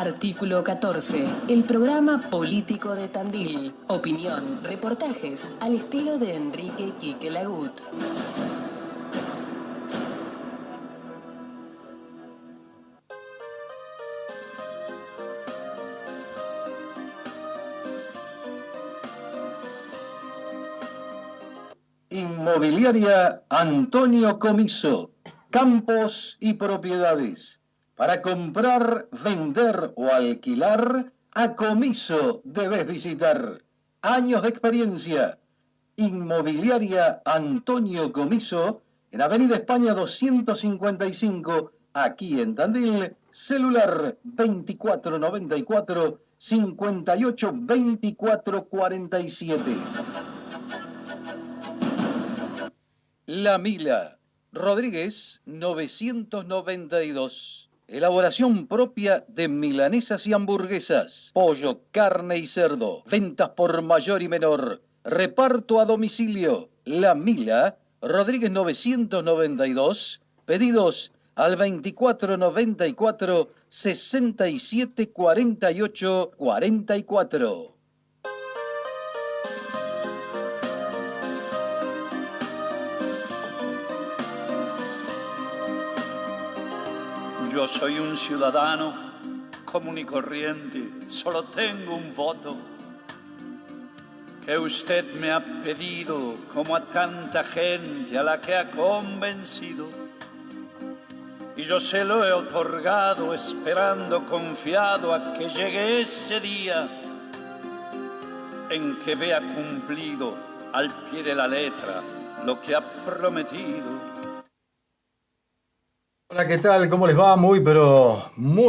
Artículo 14. El programa político de Tandil. Opinión, reportajes al estilo de Enrique Quique Lagut. Inmobiliaria Antonio Comiso, campos y propiedades. Para comprar, vender o alquilar, a Comiso debes visitar. Años de experiencia. Inmobiliaria Antonio Comiso, en Avenida España 255, aquí en Tandil, celular 2494 58 24 47. La Mila, Rodríguez 992. Elaboración propia de milanesas y hamburguesas, pollo, carne y cerdo. Ventas por mayor y menor. Reparto a domicilio. La Mila, Rodríguez 992. Pedidos al 2494 67 48 44. Yo soy un ciudadano común y corriente, solo tengo un voto que usted me ha pedido, como a tanta gente a la que ha convencido. Y yo se lo he otorgado esperando confiado a que llegue ese día en que vea cumplido al pie de la letra lo que ha prometido. Hola, ¿qué tal? ¿Cómo les va? Muy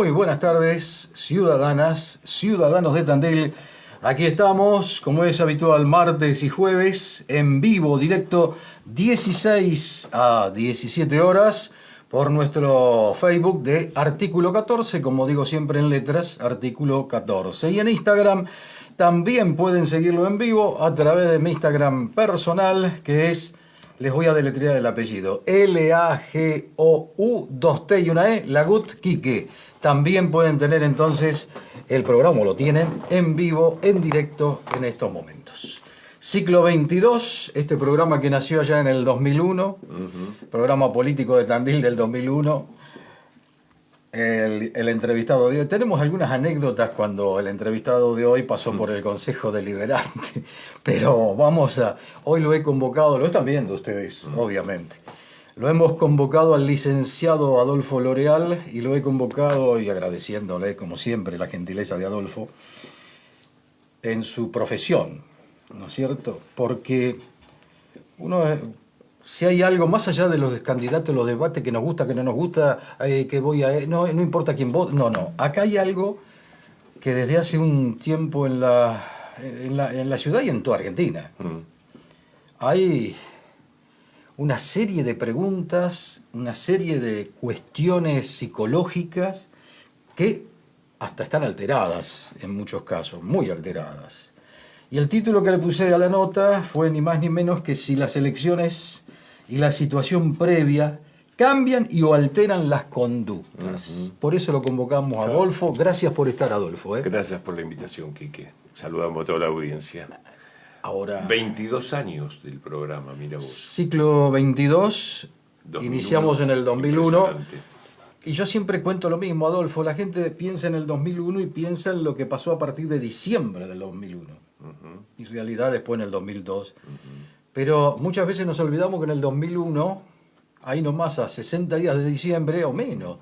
buenas tardes, ciudadanas, ciudadanos de Tandil. Aquí estamos, como es habitual, martes y jueves, en vivo, directo, 16 a 17 horas, por nuestro Facebook de Artículo 14, como digo siempre en letras, Artículo 14. Y en Instagram también pueden seguirlo en vivo a través de mi Instagram personal, que es... Les voy a deletrear el apellido. Lagou, 2T y una E, Lagut Quique. También pueden tener entonces el programa, lo tienen, en vivo, en directo en estos momentos. Ciclo 22, este programa que nació allá en el 2001, programa político de Tandil del 2001. El entrevistado de hoy, tenemos algunas anécdotas cuando el entrevistado de hoy pasó por el Consejo Deliberante, pero hoy lo he convocado, lo están viendo ustedes, obviamente. Lo hemos convocado al licenciado Adolfo L'Oreal y lo he convocado, y agradeciéndole, como siempre, la gentileza de Adolfo, en su profesión, ¿no es cierto? Porque si hay algo más allá de los candidatos, los debates, que nos gusta, que no nos gusta, no importa quién vote, no. Acá hay algo que desde hace un tiempo en la ciudad y en toda Argentina hay una serie de preguntas, una serie de cuestiones psicológicas que hasta están alteradas en muchos casos, muy alteradas. Y el título que le puse a la nota fue ni más ni menos que si las elecciones y la situación previa cambian y o alteran las conductas. Por eso lo convocamos a Adolfo. Gracias por estar, Adolfo. Gracias por la invitación, Quique. Saludamos a toda la audiencia. Ahora, 22 años del programa, mira vos. Ciclo 22, 2001, iniciamos en el 2001. Y Y yo siempre cuento lo mismo, Adolfo. La gente piensa en el 2001 y piensa en lo que pasó a partir de diciembre del 2001. Y en realidad después en el 2002. Pero muchas veces nos olvidamos que en el 2001, ahí nomás a 60 días de diciembre o menos,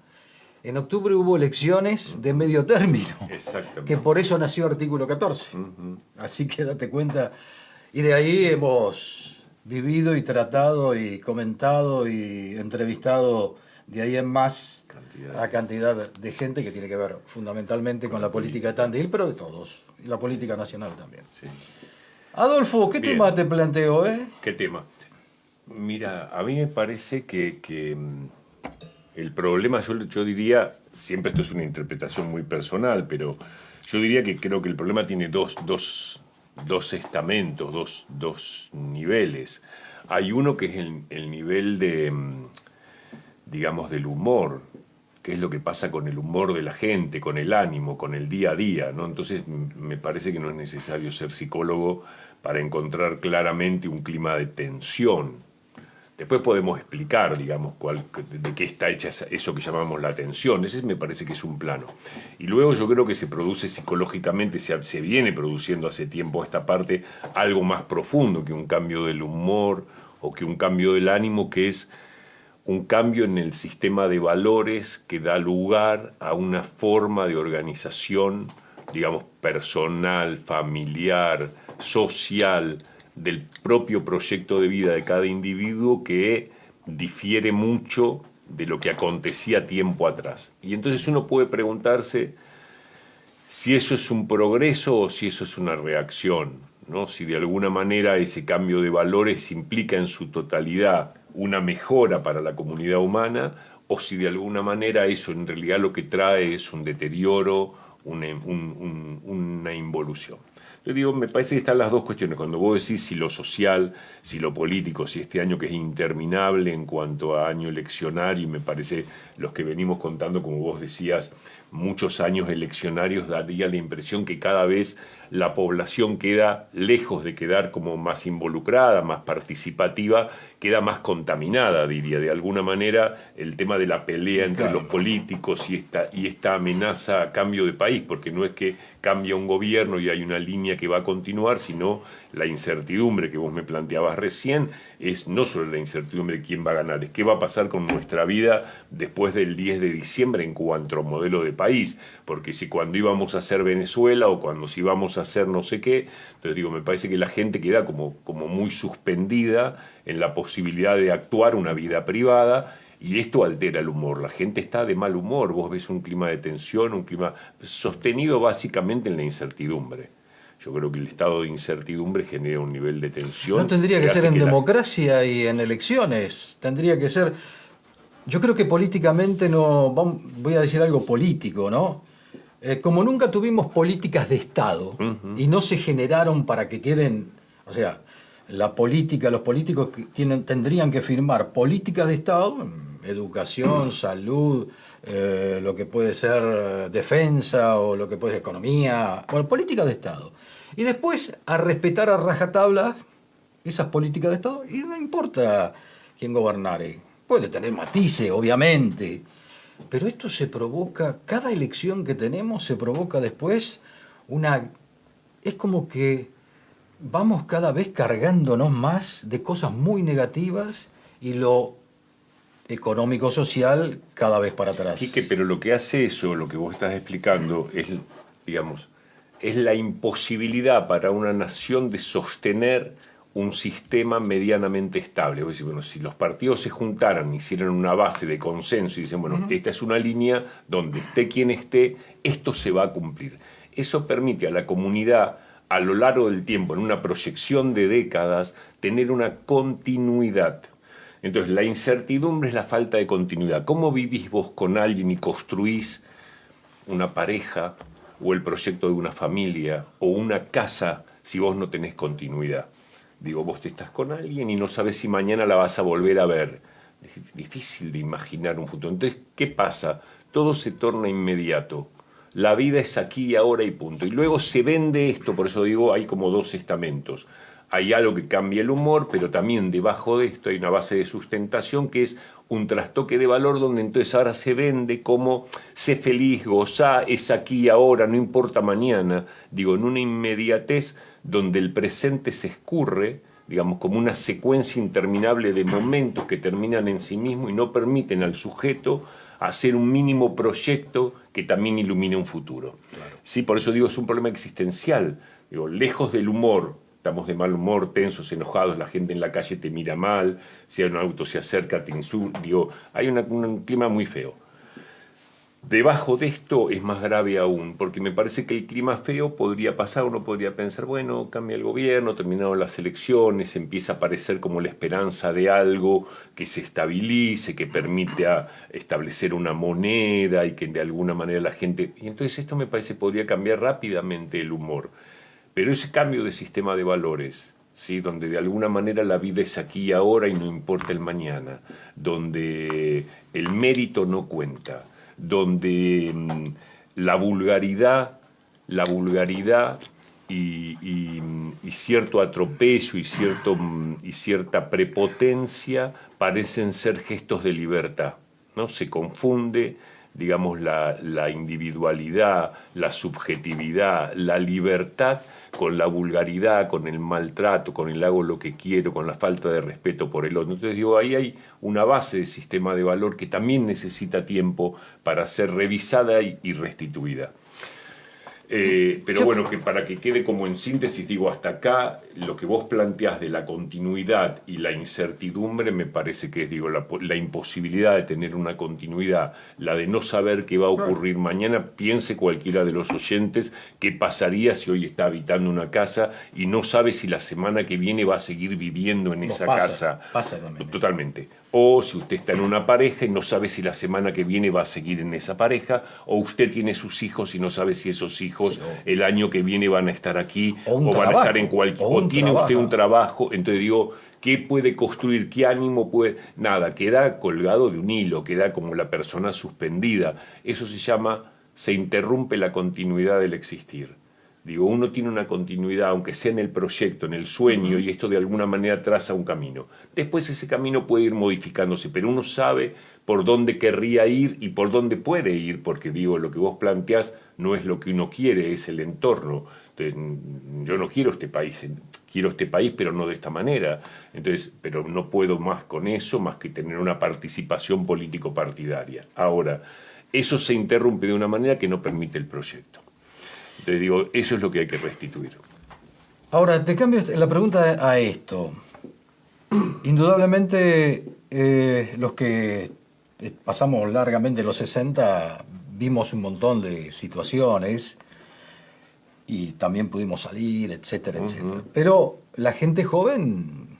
en octubre hubo elecciones de medio término. Exactamente. Que por eso nació Artículo 14. Así que date cuenta. Y de ahí hemos vivido y tratado y comentado y entrevistado de ahí en más a cantidad de gente que tiene que ver fundamentalmente con la política de Tandil, pero de todos. Y la política nacional también. Sí. Adolfo, ¿qué Bien. tema te planteo, ¿Qué tema? Mira, a mí me parece que el problema, yo diría, siempre esto es una interpretación muy personal, pero yo diría que creo que el problema tiene dos estamentos, dos niveles. Hay uno que es el nivel de, digamos, del humor, qué es lo que pasa con el humor de la gente, con el ánimo, con el día a día, ¿no? Entonces me parece que no es necesario ser psicólogo para encontrar claramente un clima de tensión. Después podemos explicar, digamos, de qué está hecha eso que llamamos la tensión. Ese me parece que es un plano. Y luego yo creo que se produce psicológicamente, se viene produciendo hace tiempo esta parte, algo más profundo que un cambio del humor o que un cambio del ánimo, que es un cambio en el sistema de valores que da lugar a una forma de organización, digamos, personal, familiar, social, del propio proyecto de vida de cada individuo, que difiere mucho de lo que acontecía tiempo atrás. Y entonces uno puede preguntarse si eso es un progreso o si eso es una reacción, ¿no? Si de alguna manera ese cambio de valores implica en su totalidad una mejora para la comunidad humana, o si de alguna manera eso en realidad lo que trae es un deterioro, una involución. Yo digo, me parece que están las dos cuestiones. Cuando vos decís si lo social, si lo político, si este año que es interminable en cuanto a año eleccionario, y me parece los que venimos contando, como vos decías, muchos años eleccionarios, daría la impresión que cada vez la población queda lejos de quedar como más involucrada, más participativa, queda más contaminada, diría. De alguna manera, el tema de la pelea entre los políticos y esta amenaza a cambio de país, porque no es que cambia un gobierno y hay una línea que va a continuar, sino la incertidumbre que vos me planteabas recién, es no solo la incertidumbre de quién va a ganar, es qué va a pasar con nuestra vida después del 10 de diciembre en cuanto a modelo de país, porque si cuando íbamos a hacer Venezuela o cuando si íbamos a hacer no sé qué, entonces digo, me parece que la gente queda como muy suspendida en la posibilidad de actuar una vida privada, y esto altera el humor. La gente está de mal humor, vos ves un clima de tensión, un clima sostenido básicamente en la incertidumbre. Yo creo que el estado de incertidumbre genera un nivel de tensión. No tendría que ser en democracia y en elecciones. Tendría que ser... Yo creo que políticamente no... Voy a decir algo político, ¿no? Como nunca tuvimos políticas de Estado y no se generaron para que queden... O sea, la política, los políticos tendrían que firmar políticas de Estado, educación, salud, lo que puede ser defensa o lo que puede ser economía, bueno, políticas de Estado. Y después a respetar a rajatabla esas políticas de Estado, y no importa quién gobernare. Puede tener matices, obviamente, pero esto se provoca, cada elección que tenemos se provoca después es como que vamos cada vez cargándonos más de cosas muy negativas y lo económico-social cada vez para atrás. Quique, pero lo que hace eso, lo que vos estás explicando, es, digamos, es la imposibilidad para una nación de sostener un sistema medianamente estable. Vos decís, bueno, si los partidos se juntaran, hicieran una base de consenso y dicen, bueno, esta es una línea donde esté quien esté, esto se va a cumplir. Eso permite a la comunidad, a lo largo del tiempo, en una proyección de décadas, tener una continuidad. Entonces, la incertidumbre es la falta de continuidad. ¿Cómo vivís vos con alguien y construís una pareja o el proyecto de una familia o una casa si vos no tenés continuidad? Digo, vos te estás con alguien y no sabes si mañana la vas a volver a ver. Es difícil de imaginar un futuro. Entonces, ¿qué pasa? Todo se torna inmediato. La vida es aquí y ahora y punto. Y luego se vende esto, por eso digo, hay como dos estamentos. Hay algo que cambia el humor, pero también debajo de esto hay una base de sustentación que es un trastoque de valor donde entonces ahora se vende como sé feliz, gozá, es aquí y ahora, no importa mañana. Digo, en una inmediatez donde el presente se escurre, digamos, como una secuencia interminable de momentos que terminan en sí mismo y no permiten al sujeto hacer un mínimo proyecto que también ilumine un futuro. Claro. Sí, por eso digo, es un problema existencial. Digo, lejos del humor, estamos de mal humor, tensos, enojados, la gente en la calle te mira mal, si hay un auto se acerca, te insulta, digo, hay un clima muy feo. Debajo de esto es más grave aún, porque me parece que el clima feo podría pasar, uno podría pensar, bueno, cambia el gobierno, terminaron las elecciones, empieza a aparecer como la esperanza de algo que se estabilice, que permite establecer una moneda y que de alguna manera la gente... Y entonces esto me parece podría cambiar rápidamente el humor. Pero ese cambio de sistema de valores, ¿sí? Donde de alguna manera la vida es aquí y ahora y no importa el mañana, donde el mérito no cuenta, donde la vulgaridad y cierto atropello y cierta prepotencia parecen ser gestos de libertad, ¿no? Se confunde, digamos, la individualidad, la subjetividad, la libertad con la vulgaridad, con el maltrato, con el hago lo que quiero, con la falta de respeto por el otro. Entonces digo, ahí hay una base de sistema de valor que también necesita tiempo para ser revisada y restituida. Pero bueno, que para que quede como en síntesis, digo, hasta acá lo que vos planteás de la continuidad y la incertidumbre me parece que es, digo, la imposibilidad de tener una continuidad, la de no saber qué va a ocurrir mañana. Piense cualquiera de los oyentes qué pasaría si hoy está habitando una casa y no sabe si la semana que viene va a seguir viviendo en esa casa. Pasa también. Totalmente. O si usted está en una pareja y no sabe si la semana que viene va a seguir en esa pareja, o usted tiene sus hijos y no sabe si esos hijos el año que viene van a estar aquí o van a estar en cualquier... O tiene usted un trabajo, entonces digo, ¿qué puede construir? ¿Qué ánimo puede...? Nada, queda colgado de un hilo, queda como la persona suspendida. Eso se interrumpe la continuidad del existir. Digo, uno tiene una continuidad, aunque sea en el proyecto, en el sueño, y esto de alguna manera traza un camino. Después ese camino puede ir modificándose, pero uno sabe por dónde querría ir y por dónde puede ir, porque digo, lo que vos planteás no es lo que uno quiere, es el entorno. Entonces, yo no quiero este país, pero no de esta manera. Entonces, pero no puedo más con eso, más que tener una participación político-partidaria. Ahora, eso se interrumpe de una manera que no permite el proyecto. Entonces digo, eso es lo que hay que restituir. Ahora, te cambio la pregunta a esto. Indudablemente, los que pasamos largamente los 60, vimos un montón de situaciones y también pudimos salir, etcétera, etcétera. Pero la gente joven,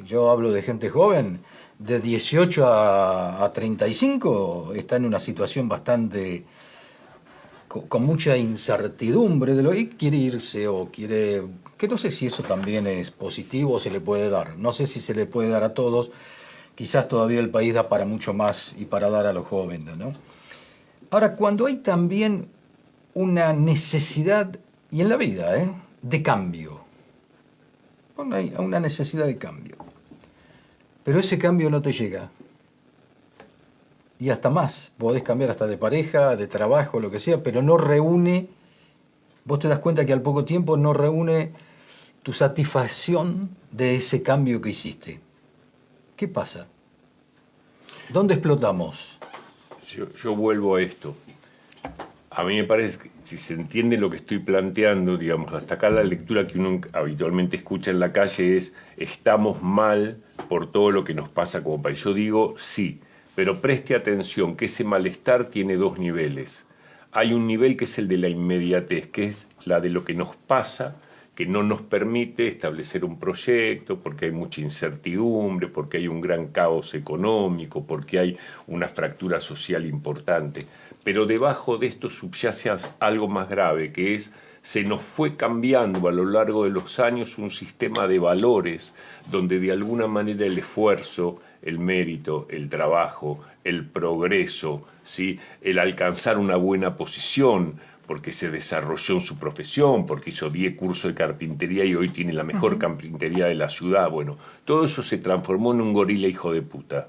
yo hablo de gente joven, de 18 a 35, está en una situación bastante... con mucha incertidumbre de lo que quiere irse o quiere... que no sé si eso también es positivo o se le puede dar. No sé si se le puede dar a todos. Quizás todavía el país da para mucho más y para dar a los jóvenes, ¿no? Ahora, cuando hay también una necesidad, y en la vida, de cambio. Hay una necesidad de cambio. Pero ese cambio no te llega. Y hasta más, podés cambiar hasta de pareja, de trabajo, lo que sea, pero no reúne, vos te das cuenta que al poco tiempo no reúne tu satisfacción de ese cambio que hiciste. ¿Qué pasa? ¿Dónde explotamos? Yo vuelvo a esto. A mí me parece que si se entiende lo que estoy planteando, digamos, hasta acá la lectura que uno habitualmente escucha en la calle es estamos mal por todo lo que nos pasa como país. Yo digo sí. Pero preste atención que ese malestar tiene dos niveles. Hay un nivel que es el de la inmediatez, que es la de lo que nos pasa, que no nos permite establecer un proyecto, porque hay mucha incertidumbre, porque hay un gran caos económico, porque hay una fractura social importante. Pero debajo de esto subyace algo más grave, que es se nos fue cambiando a lo largo de los años un sistema de valores donde de alguna manera el esfuerzo, el mérito, el trabajo, el progreso, ¿sí? El alcanzar una buena posición, porque se desarrolló en su profesión, porque hizo 10 cursos de carpintería y hoy tiene la mejor carpintería de la ciudad. Bueno, todo eso se transformó en un gorila hijo de puta,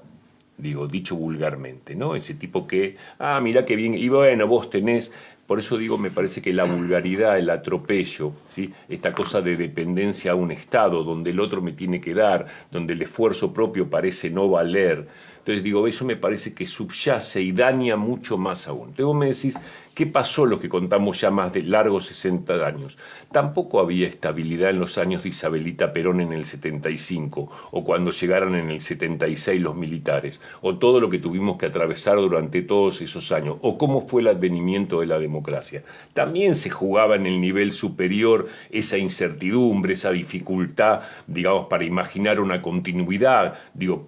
digo, dicho vulgarmente, ¿no? Ese tipo que, mirá qué bien, y bueno, vos tenés... Por eso digo, me parece que la vulgaridad, el atropello, ¿sí? Esta cosa de dependencia a un Estado, donde el otro me tiene que dar, donde el esfuerzo propio parece no valer. Entonces digo, eso me parece que subyace y daña mucho más aún. Entonces vos me decís, ¿qué pasó lo que contamos ya más de largos 60 años? Tampoco había estabilidad en los años de Isabelita Perón en el 75, o cuando llegaron en el 76 los militares, o todo lo que tuvimos que atravesar durante todos esos años, o cómo fue el advenimiento de la democracia. También se jugaba en el nivel superior esa incertidumbre, esa dificultad, digamos, para imaginar una continuidad, digo,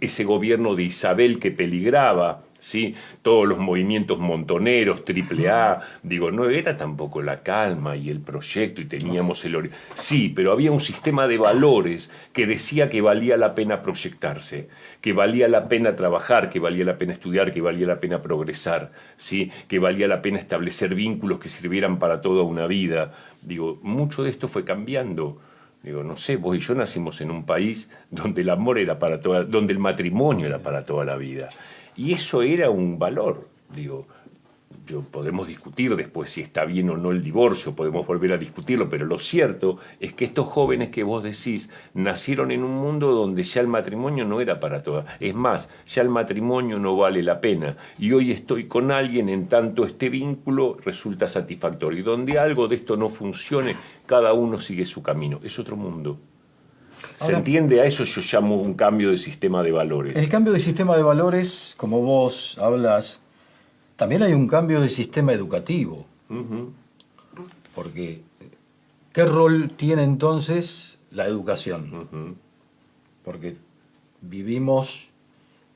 ese gobierno de Isabel que peligraba, ¿sí? Todos los movimientos montoneros, triple A, digo, no era tampoco la calma y el proyecto y teníamos sí, pero había un sistema de valores que decía que valía la pena proyectarse, que valía la pena trabajar, que valía la pena estudiar, que valía la pena progresar, ¿sí? Que valía la pena establecer vínculos que sirvieran para toda una vida. Digo, mucho de esto fue cambiando. Digo, no sé, vos y yo nacimos en un país donde el amor era para toda, donde el matrimonio era para toda la vida. Y eso era un valor. Digo, podemos discutir después si está bien o no el divorcio, podemos volver a discutirlo, pero lo cierto es que estos jóvenes que vos decís nacieron en un mundo donde ya el matrimonio no era para todas. Es más, ya el matrimonio no vale la pena. Y hoy estoy con alguien en tanto este vínculo resulta satisfactorio. Y donde algo de esto no funcione, cada uno sigue su camino. Es otro mundo. ¿Se entiende? A eso yo llamo un cambio de sistema de valores. El cambio de sistema de valores, como vos hablas, también hay un cambio de sistema educativo. Porque, ¿qué rol tiene entonces la educación? Porque vivimos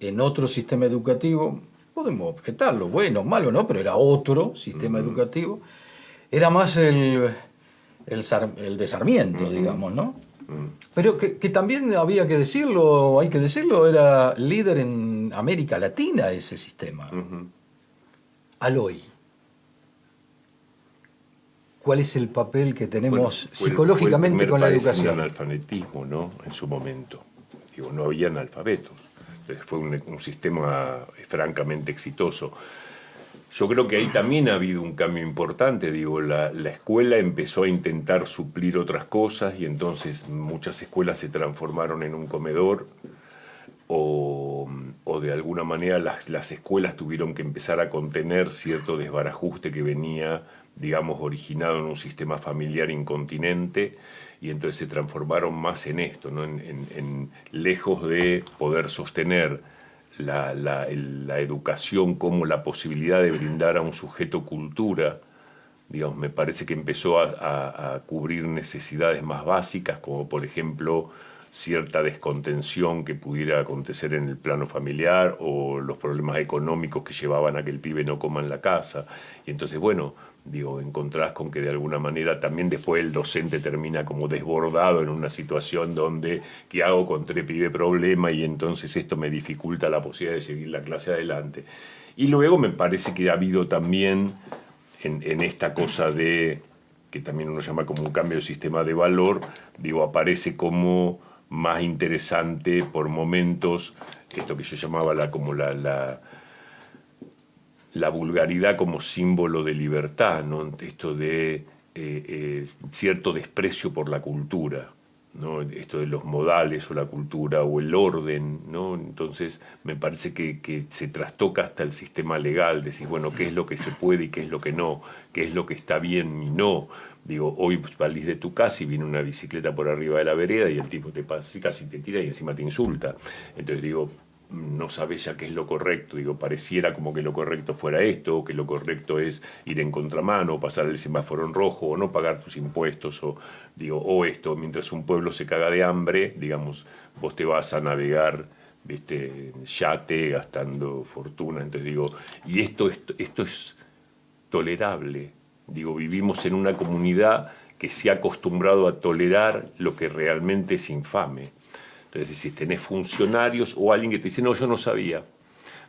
en otro sistema educativo, podemos objetarlo, bueno, malo, ¿no? Pero era otro sistema educativo. Era más el de Sarmiento, digamos, ¿no? Pero que también había que decirlo, hay que decirlo, era líder en América Latina ese sistema. Al hoy, ¿cuál es el papel que tenemos psicológicamente con la educación? Fue el analfabetismo, ¿no? En su momento. Digo, no había analfabetos. Entonces fue un sistema francamente exitoso. Yo creo que ahí también ha habido un cambio importante. Digo, la escuela empezó a intentar suplir otras cosas y entonces muchas escuelas se transformaron en un comedor. O de alguna manera las escuelas tuvieron que empezar a contener cierto desbarajuste que venía, digamos, originado en un sistema familiar incontinente, y entonces se transformaron más en esto, ¿no? En lejos de poder sostener la educación como la posibilidad de brindar a un sujeto cultura, digamos, me parece que empezó a cubrir necesidades más básicas, como por ejemplo cierta descontención que pudiera acontecer en el plano familiar o los problemas económicos que llevaban a que el pibe no coma en la casa. Y entonces, bueno, digo, encontrás con que de alguna manera también después el docente termina como desbordado en una situación donde, ¿qué hago con este pibe problema? Y entonces esto me dificulta la posibilidad de seguir la clase adelante. Y luego me parece que ha habido también en esta cosa de, que también uno llama como un cambio de sistema de valor, digo, aparece como más interesante por momentos esto que yo llamaba la vulgaridad como símbolo de libertad, ¿no? Esto de cierto desprecio por la cultura, ¿no? Esto de los modales o la cultura o el orden, ¿no? Entonces me parece que se trastoca hasta el sistema legal, decir, bueno, qué es lo que se puede y qué es lo que no, qué es lo que está bien y no. Digo, hoy salís de tu casa y viene una bicicleta por arriba de la vereda y el tipo te pasa, casi te tira y encima te insulta. Entonces digo, no sabes ya qué es lo correcto. Digo, pareciera como que lo correcto fuera esto, o que lo correcto es ir en contramano, o pasar el semáforo en rojo, o no pagar tus impuestos, o esto, mientras un pueblo se caga de hambre, digamos, vos te vas a navegar, ¿viste?, yate, gastando fortuna. Entonces digo, y esto es tolerable. Digo, vivimos en una comunidad que se ha acostumbrado a tolerar lo que realmente es infame. Entonces, si tenés funcionarios o alguien que te dice, no, yo no sabía.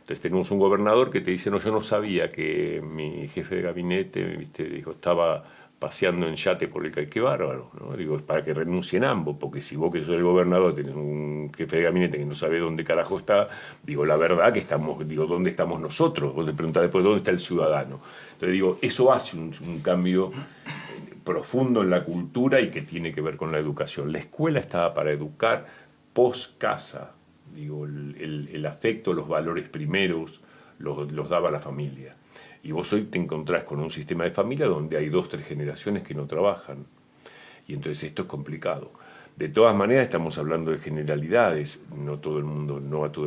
Entonces tenemos un gobernador que te dice, no, yo no sabía que mi jefe de gabinete, ¿viste?, dijo, estaba paseando en yate por el Qué bárbaro, ¿no? Digo, es para que renuncien ambos, porque si vos que sos el gobernador tenés un jefe de gabinete que no sabe dónde carajo está, digo, la verdad que estamos, digo, ¿dónde estamos nosotros? Vos te preguntás después, ¿dónde está el ciudadano? Entonces digo, eso hace un cambio profundo en la cultura y que tiene que ver con la educación. La escuela estaba para educar post casa, digo, el afecto, los valores primeros los daba la familia. Y vos hoy te encontrás con un sistema de familia donde hay 2 o 3 generaciones que no trabajan. Y entonces esto es complicado. De todas maneras estamos hablando de generalidades. No a todo el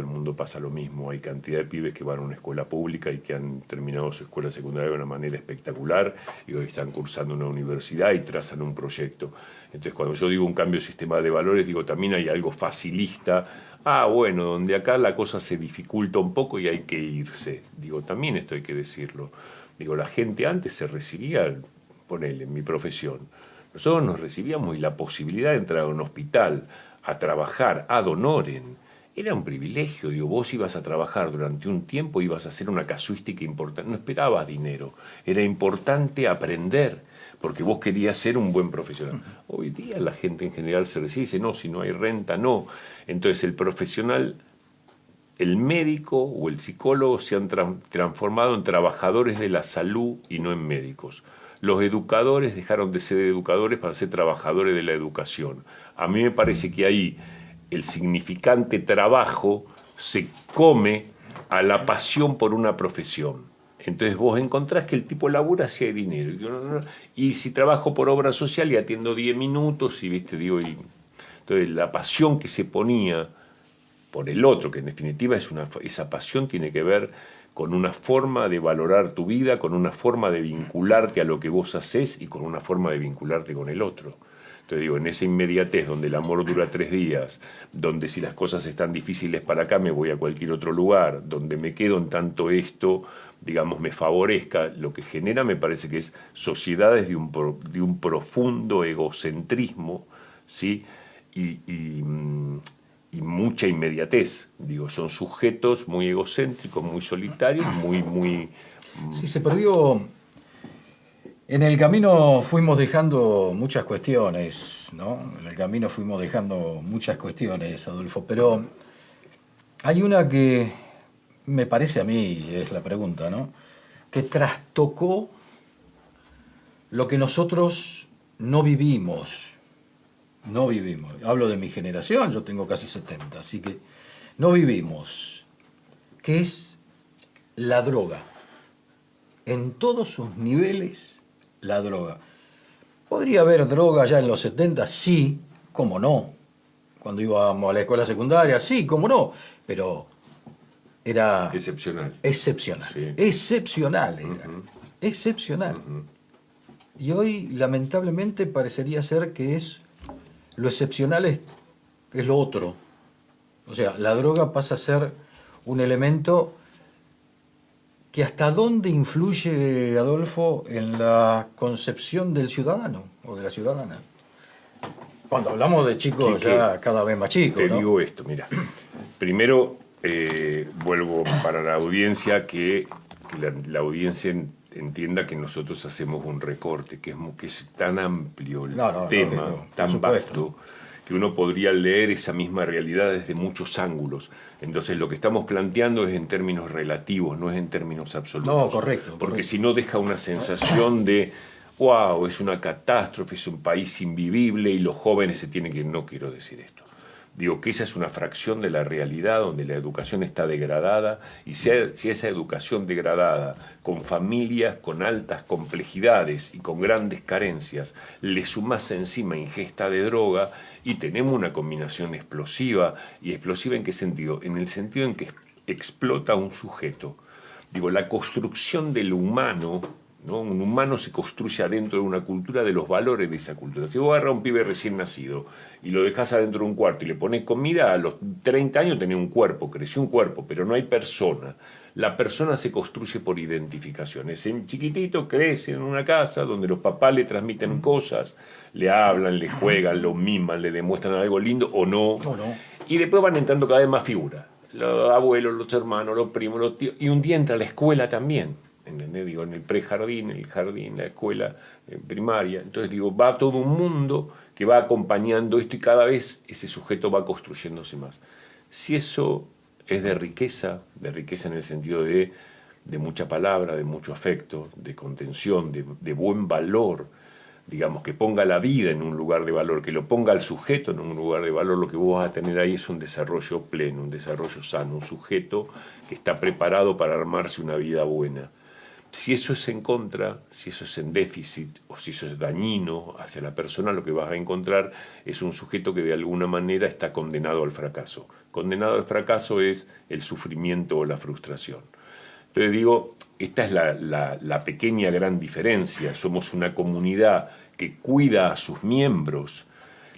mundo pasa lo mismo. Hay cantidad de pibes que van a una escuela pública y que han terminado su escuela secundaria de una manera espectacular y hoy están cursando una universidad y trazan un proyecto. Entonces cuando yo digo un cambio de sistema de valores, digo también hay algo facilista bueno, donde acá la cosa se dificulta un poco y hay que irse. Digo, también esto hay que decirlo. Digo, la gente antes se recibía, ponele, en mi profesión, nosotros nos recibíamos y la posibilidad de entrar a un hospital, a trabajar ad honorem, era un privilegio. Digo, vos ibas a trabajar durante un tiempo, ibas a hacer una casuística importante, no esperabas dinero, era importante aprender, porque vos querías ser un buen profesional. Hoy día la gente en general se recibe y dice, no, si no hay renta, no. Entonces el profesional, el médico o el psicólogo se han transformado en trabajadores de la salud y no en médicos. Los educadores dejaron de ser educadores para ser trabajadores de la educación. A mí me parece que ahí el significante trabajo se come a la pasión por una profesión. Entonces vos encontrás que el tipo labura si hay dinero. Y si trabajo por obra social y atiendo 10 minutos, y viste, digo, entonces la pasión que se ponía por el otro, que en definitiva esa pasión tiene que ver con una forma de valorar tu vida, con una forma de vincularte a lo que vos hacés y con una forma de vincularte con el otro. Entonces digo, en esa inmediatez donde el amor dura 3 días, donde si las cosas están difíciles para acá me voy a cualquier otro lugar, donde me quedo en tanto esto, digamos, me favorezca, lo que genera me parece que es sociedades de un profundo egocentrismo, ¿sí? Y mucha inmediatez. Digo, son sujetos muy egocéntricos, muy solitarios, muy... Sí, se perdió. En el camino fuimos dejando muchas cuestiones, ¿no? En el camino fuimos dejando muchas cuestiones, Adolfo, pero hay una que me parece a mí, es la pregunta, ¿no? Que trastocó lo que nosotros no vivimos. No vivimos. Hablo de mi generación, yo tengo casi 70, así que no vivimos. Que es la droga. En todos sus niveles, la droga. ¿Podría haber droga ya en los 70? Sí, cómo no. Cuando íbamos a la escuela secundaria, sí, cómo no. Pero era... Excepcional. Excepcional. Sí. Excepcional era. Excepcional. Y hoy, lamentablemente, parecería ser que lo excepcional es lo otro. O sea, la droga pasa a ser un elemento que hasta dónde influye, Adolfo, en la concepción del ciudadano o de la ciudadana. Cuando hablamos de chicos ya cada vez más chicos, te ¿no? digo esto, mira. Primero, vuelvo para la audiencia que la audiencia entienda que nosotros hacemos un recorte, que es tan amplio el tema, tan vasto, que uno podría leer esa misma realidad desde muchos ángulos. Entonces lo que estamos planteando es en términos relativos, no es en términos absolutos. No, correcto. Porque si no deja una sensación de, wow, es una catástrofe, es un país invivible y los jóvenes se tienen que ir. No quiero decir esto. Digo que esa es una fracción de la realidad donde la educación está degradada y si esa educación degradada con familias con altas complejidades y con grandes carencias le sumas encima ingesta de droga y tenemos una combinación explosiva. ¿Y explosiva en qué sentido? En el sentido en que explota un sujeto. Digo, la construcción del humano, ¿no? Un humano se construye adentro de una cultura, de los valores de esa cultura. Si vos agarras a un pibe recién nacido y lo dejás adentro de un cuarto y le pones comida, a los 30 años tenía un cuerpo, creció un cuerpo, pero no hay persona. La persona se construye por identificación. Ese chiquitito crece en una casa donde los papás le transmiten cosas, le hablan, le juegan, lo miman, le demuestran algo lindo o no. Y después van entrando cada vez más figuras. Los abuelos, los hermanos, los primos, los tíos. Y un día entra a la escuela también. ¿Entendés? Digo, en el prejardín, el jardín, la escuela primaria. Entonces digo, va todo un mundo que va acompañando esto y cada vez ese sujeto va construyéndose más. Si eso es de riqueza en el sentido de mucha palabra, de mucho afecto, de contención, de buen valor, digamos, que ponga la vida en un lugar de valor, que lo ponga al sujeto en un lugar de valor, lo que vos vas a tener ahí es un desarrollo pleno, un desarrollo sano, un sujeto que está preparado para armarse una vida buena. Si eso es en contra, si eso es en déficit o si eso es dañino hacia la persona, lo que vas a encontrar es un sujeto que de alguna manera está condenado al fracaso. Condenado al fracaso es el sufrimiento o la frustración. Entonces digo, esta es la pequeña gran diferencia. Somos una comunidad que cuida a sus miembros.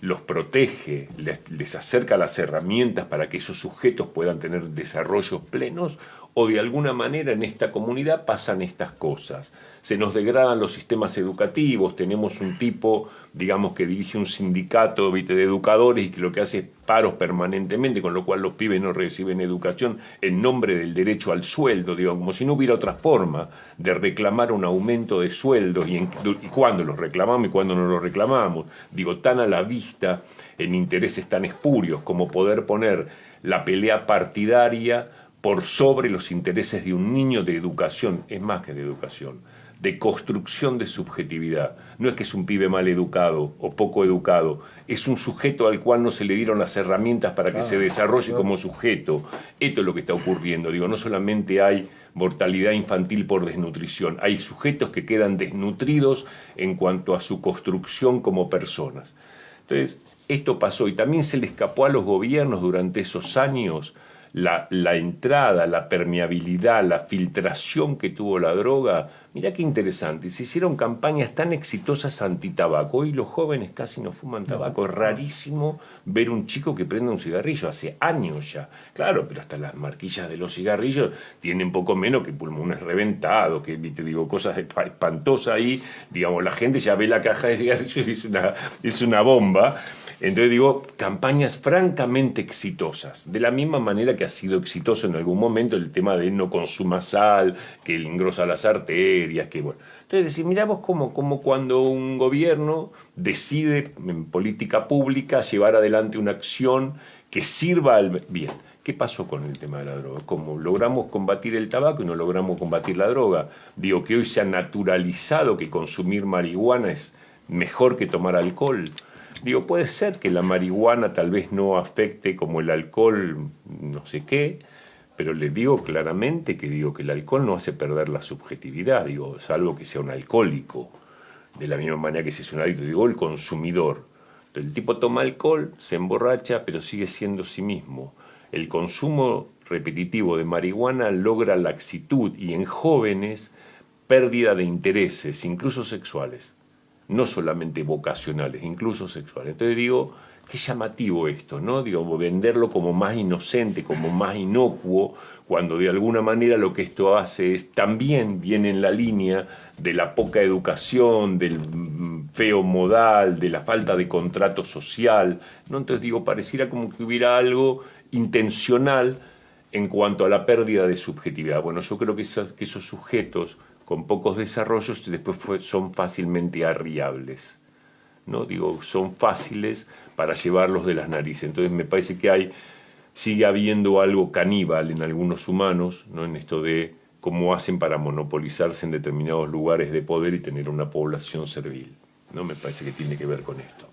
los protege, les acerca las herramientas para que esos sujetos puedan tener desarrollos plenos, o de alguna manera en esta comunidad pasan estas cosas. Se nos degradan los sistemas educativos, tenemos un tipo, digamos, que dirige un sindicato, ¿viste?, de educadores y que lo que hace es paros permanentemente, con lo cual los pibes no reciben educación en nombre del derecho al sueldo, digo, como si no hubiera otra forma de reclamar un aumento de sueldos y cuándo los reclamamos y cuándo no los reclamamos, digo, tan a la vista en intereses tan espurios como poder poner la pelea partidaria por sobre los intereses de un niño de educación, es más que de educación, de construcción de subjetividad. No es que es un pibe mal educado o poco educado, es un sujeto al cual no se le dieron las herramientas para que se desarrolle como sujeto. Esto es lo que está ocurriendo. Digo, no solamente hay mortalidad infantil por desnutrición, hay sujetos que quedan desnutridos en cuanto a su construcción como personas. Entonces, esto pasó y también se le escapó a los gobiernos durante esos años la entrada, la permeabilidad, la filtración que tuvo la droga. Mirá qué interesante, se hicieron campañas tan exitosas antitabaco. Hoy los jóvenes casi no fuman tabaco. Es rarísimo ver un chico que prende un cigarrillo, hace años ya. Claro, pero hasta las marquillas de los cigarrillos tienen poco menos que pulmones reventados, que te digo, cosas espantosas ahí. Digamos, la gente ya ve la caja de cigarrillos y es una bomba. Entonces digo, campañas francamente exitosas, de la misma manera que ha sido exitoso en algún momento el tema de no consuma sal, que engrosa las arterias, que bueno. Entonces, miramos como cuando un gobierno decide en política pública llevar adelante una acción que sirva al bien. ¿Qué pasó con el tema de la droga? ¿Cómo logramos combatir el tabaco y no logramos combatir la droga? Digo, que hoy se ha naturalizado que consumir marihuana es mejor que tomar alcohol. Digo, puede ser que la marihuana tal vez no afecte como el alcohol, no sé qué, pero les digo claramente que el alcohol no hace perder la subjetividad, digo, salvo que sea un alcohólico, de la misma manera que si es un adicto, digo, el consumidor. El tipo toma alcohol, se emborracha, pero sigue siendo sí mismo. El consumo repetitivo de marihuana logra laxitud y en jóvenes pérdida de intereses, incluso sexuales. No solamente vocacionales, incluso sexuales. Entonces digo, qué llamativo esto, ¿no? Digo, venderlo como más inocente, como más inocuo, cuando de alguna manera lo que esto hace es también viene en la línea de la poca educación, del feo modal, de la falta de contrato social, ¿no? Entonces digo, pareciera como que hubiera algo intencional en cuanto a la pérdida de subjetividad. Bueno, yo creo que esos sujetos con pocos desarrollos después son fácilmente arriables, ¿no? Digo, son fáciles para llevarlos de las narices. Entonces me parece que sigue habiendo algo caníbal en algunos humanos, ¿no? En esto de cómo hacen para monopolizarse en determinados lugares de poder y tener una población servil, ¿no? Me parece que tiene que ver con esto.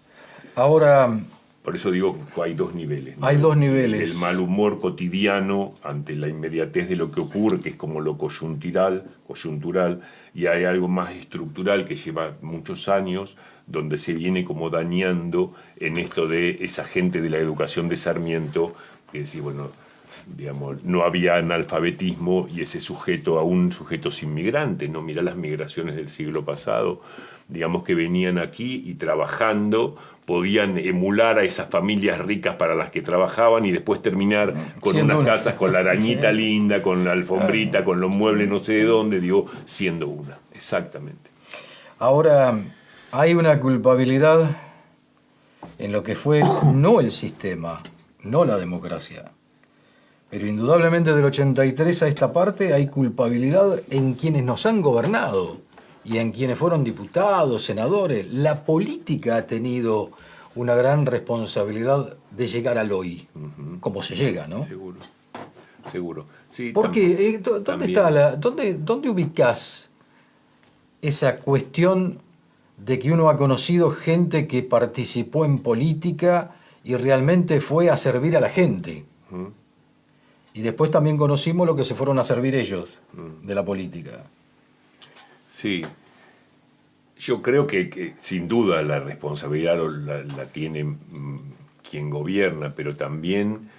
Ahora, por eso digo que hay dos niveles, ¿no? Hay dos niveles. El mal humor cotidiano ante la inmediatez de lo que ocurre, que es como lo coyuntural, y hay algo más estructural que lleva muchos años, donde se viene como dañando en esto de esa gente de la educación de Sarmiento, que decía, bueno, digamos, no había analfabetismo y ese sujeto, aún sujetos inmigrantes, ¿no? Mirá las migraciones del siglo pasado, digamos que venían aquí y trabajando, podían emular a esas familias ricas para las que trabajaban y después terminar con unas casas con la arañita linda, con la alfombrita, con los muebles no sé de dónde, digo, siendo una, exactamente. Ahora, hay una culpabilidad en lo que fue no el sistema, no la democracia, pero indudablemente del 83 a esta parte hay culpabilidad en quienes nos han gobernado y en quienes fueron diputados, senadores. La política ha tenido una gran responsabilidad de llegar al hoy, como se llega, ¿no? Seguro. Sí, porque, ¿dónde ubicás esa cuestión de que uno ha conocido gente que participó en política y realmente fue a servir a la gente? Y después también conocimos lo que se fueron a servir ellos de la política. Sí, yo creo que sin duda la responsabilidad la tiene quien gobierna, pero también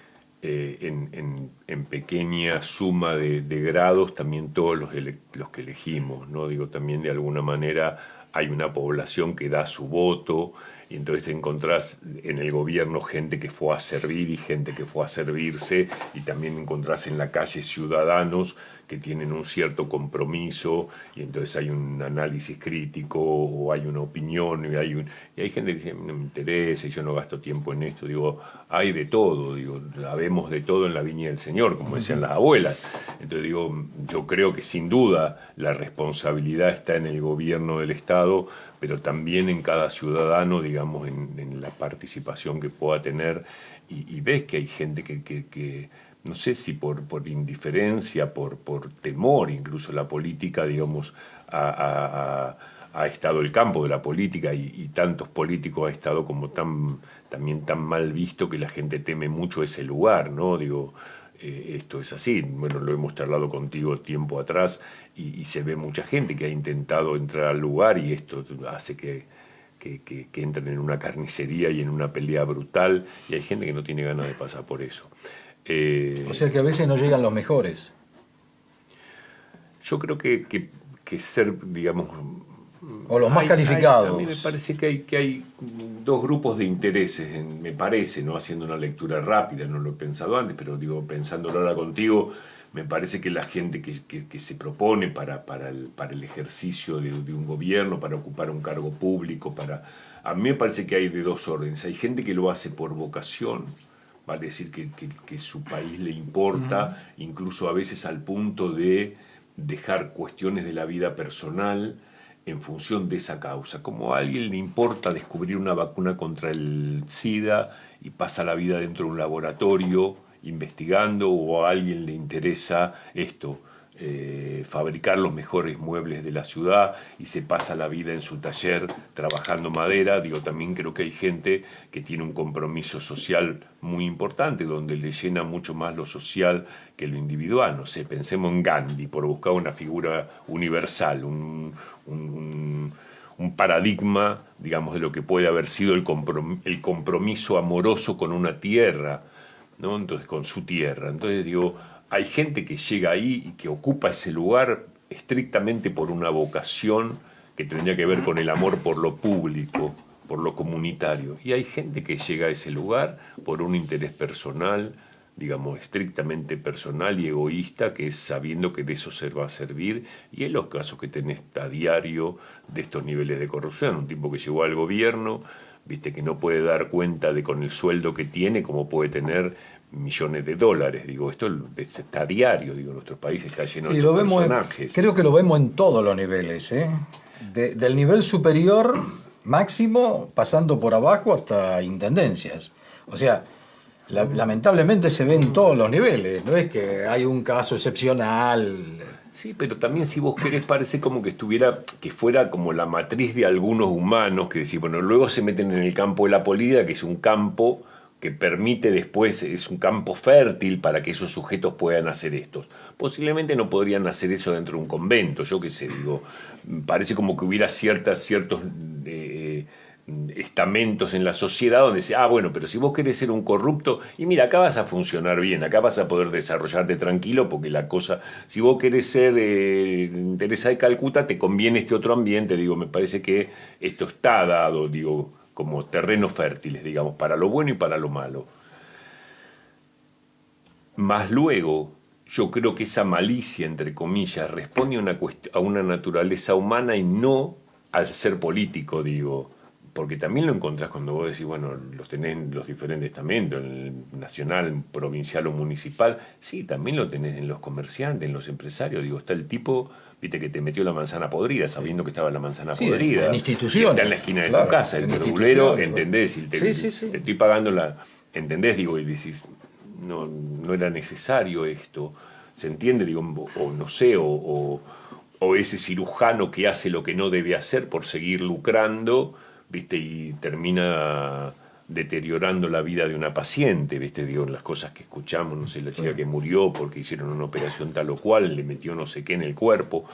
en pequeña suma de grados también todos los que elegimos, ¿no? Digo, también de alguna manera hay una población que da su voto y entonces te encontrás en el gobierno gente que fue a servir y gente que fue a servirse, y también encontrás en la calle ciudadanos que tienen un cierto compromiso, y entonces hay un análisis crítico o hay una opinión y hay gente que dice, no me interesa y yo no gasto tiempo en esto. Digo, hay de todo, digo, habemos de todo en la viña del Señor, como decían las abuelas. Entonces digo, yo creo que sin duda la responsabilidad está en el gobierno del Estado, pero también en cada ciudadano, digamos, en la participación que pueda tener, y ves que hay gente que no sé si por indiferencia, por temor, incluso la política, digamos, ha estado el campo de la política y tantos políticos ha estado como también tan mal visto que la gente teme mucho ese lugar, ¿no? Digo, esto es así. Bueno, lo hemos charlado contigo tiempo atrás y se ve mucha gente que ha intentado entrar al lugar y esto hace que entren en una carnicería y en una pelea brutal, y hay gente que no tiene ganas de pasar por eso. O sea que a veces no llegan los mejores. Yo creo que ser, digamos... O los más calificados. A mí me parece que hay dos grupos de intereses, me parece, ¿no? Haciendo una lectura rápida, no lo he pensado antes, pero digo, pensándolo ahora contigo, me parece que la gente que se propone para el ejercicio de un gobierno, para ocupar un cargo público, a mí me parece que hay de dos órdenes. Hay gente que lo hace por vocación, vale decir que su país le importa, incluso a veces al punto de dejar cuestiones de la vida personal en función de esa causa. Como a alguien le importa descubrir una vacuna contra el SIDA y pasa la vida dentro de un laboratorio investigando, o a alguien le interesa esto, fabricar los mejores muebles de la ciudad y se pasa la vida en su taller trabajando madera. Digo, también creo que hay gente que tiene un compromiso social muy importante, donde le llena mucho más lo social que lo individual. No sé, pensemos en Gandhi, por buscar una figura universal, un paradigma, digamos, de lo que puede haber sido el compromiso amoroso con una tierra, ¿no? Entonces, con su tierra. Entonces digo, hay gente que llega ahí y que ocupa ese lugar estrictamente por una vocación que tendría que ver con el amor por lo público, por lo comunitario. Y hay gente que llega a ese lugar por un interés personal, digamos, estrictamente personal y egoísta, que es sabiendo que de eso se va a servir. Y en los casos que tenés a diario de estos niveles de corrupción, un tipo que llegó al gobierno, viste, que no puede dar cuenta de con el sueldo que tiene, como puede tener millones de dólares. Digo, esto está a diario, digo, nuestro país está lleno de personajes. Creo que lo vemos en todos los niveles, ¿eh? Del nivel superior máximo, pasando por abajo hasta intendencias. O sea, lamentablemente se ve en todos los niveles, no es que hay un caso excepcional. Sí, pero también, si vos querés, parece como que fuera como la matriz de algunos humanos que decís, bueno, luego se meten en el campo de la política, que es un campo que permite después, es un campo fértil para que esos sujetos puedan hacer esto. Posiblemente no podrían hacer eso dentro de un convento, yo qué sé, digo, parece como que hubiera ciertos estamentos en la sociedad donde dice, bueno, pero si vos querés ser un corrupto, y mira, acá vas a funcionar bien, acá vas a poder desarrollarte tranquilo, porque la cosa, si vos querés ser Teresa de Calcuta, te conviene este otro ambiente. Digo, me parece que esto está dado, digo, como terrenos fértiles, digamos, para lo bueno y para lo malo. Más luego, yo creo que esa malicia, entre comillas, responde a una naturaleza humana y no al ser político, digo. Porque también lo encontrás cuando vos decís, bueno, los tenés en los diferentes estamentos, en el nacional, provincial o municipal. Sí, también lo tenés en los comerciantes, en los empresarios. Digo, está el tipo, viste, que te metió la manzana podrida, sabiendo que estaba la manzana podrida. En instituciones. Está en la esquina de tu casa, el verdulero, ¿entendés? Y te estoy pagando ¿entendés? Digo, y decís, no era necesario esto. ¿Se entiende? Digo, o no sé, o ese cirujano que hace lo que no debe hacer por seguir lucrando, ¿viste? Y termina deteriorando la vida de una paciente, ¿viste? Digo, las cosas que escuchamos, no sé, la chica que murió porque hicieron una operación tal o cual, le metió no sé qué en el cuerpo.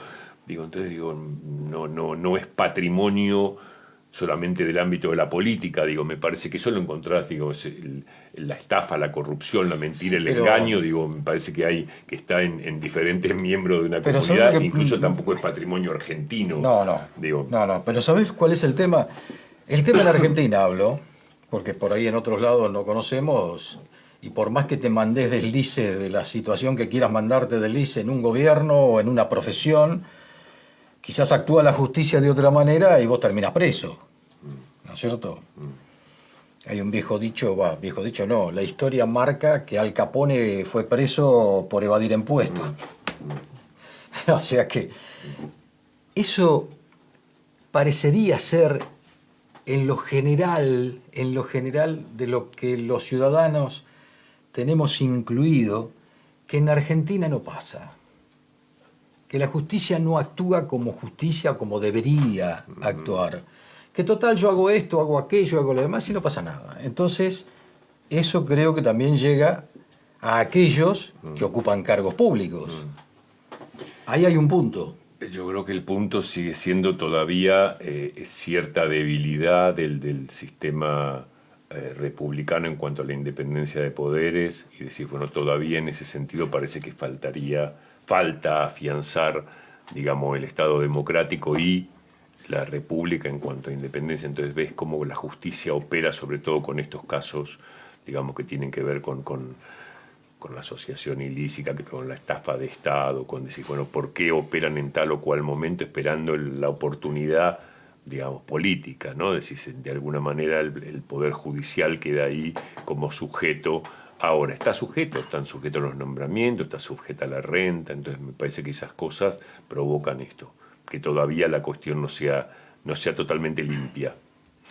Digo, entonces digo, no es patrimonio solamente del ámbito de la política. Digo, me parece que eso lo encontrás, digo, la estafa, la corrupción, la mentira, el engaño, digo, me parece que está en diferentes miembros de una comunidad, incluso tampoco es patrimonio argentino. No, pero ¿sabés cuál es el tema? El tema en Argentina hablo, porque por ahí en otros lados no conocemos, y por más que te mandes deslice de la situación que quieras mandarte deslice en un gobierno o en una profesión, quizás actúa la justicia de otra manera y vos terminás preso, ¿no es cierto? Hay un viejo dicho no, la historia marca que Al Capone fue preso por evadir impuestos. O sea que eso parecería ser en lo general de lo que los ciudadanos tenemos incluido, que en Argentina no pasa. Que la justicia no actúa como justicia, como debería actuar. Que total, yo hago esto, hago aquello, hago lo demás y no pasa nada. Entonces, eso creo que también llega a aquellos que ocupan cargos públicos. Ahí hay un punto. Yo creo que el punto sigue siendo todavía cierta debilidad del sistema republicano en cuanto a la independencia de poderes, y decir, bueno, todavía en ese sentido parece que falta afianzar, digamos, el Estado democrático y la República en cuanto a independencia. Entonces ves cómo la justicia opera, sobre todo con estos casos, digamos, que tienen que ver con la asociación ilícita, con la estafa de Estado, con decir, bueno, ¿por qué operan en tal o cual momento esperando la oportunidad, digamos, política, ¿no? Es decir, de alguna manera el Poder Judicial queda ahí como sujeto. Ahora, están sujetos a los nombramientos, está sujeta a la renta, entonces me parece que esas cosas provocan esto, que todavía la cuestión no sea totalmente limpia,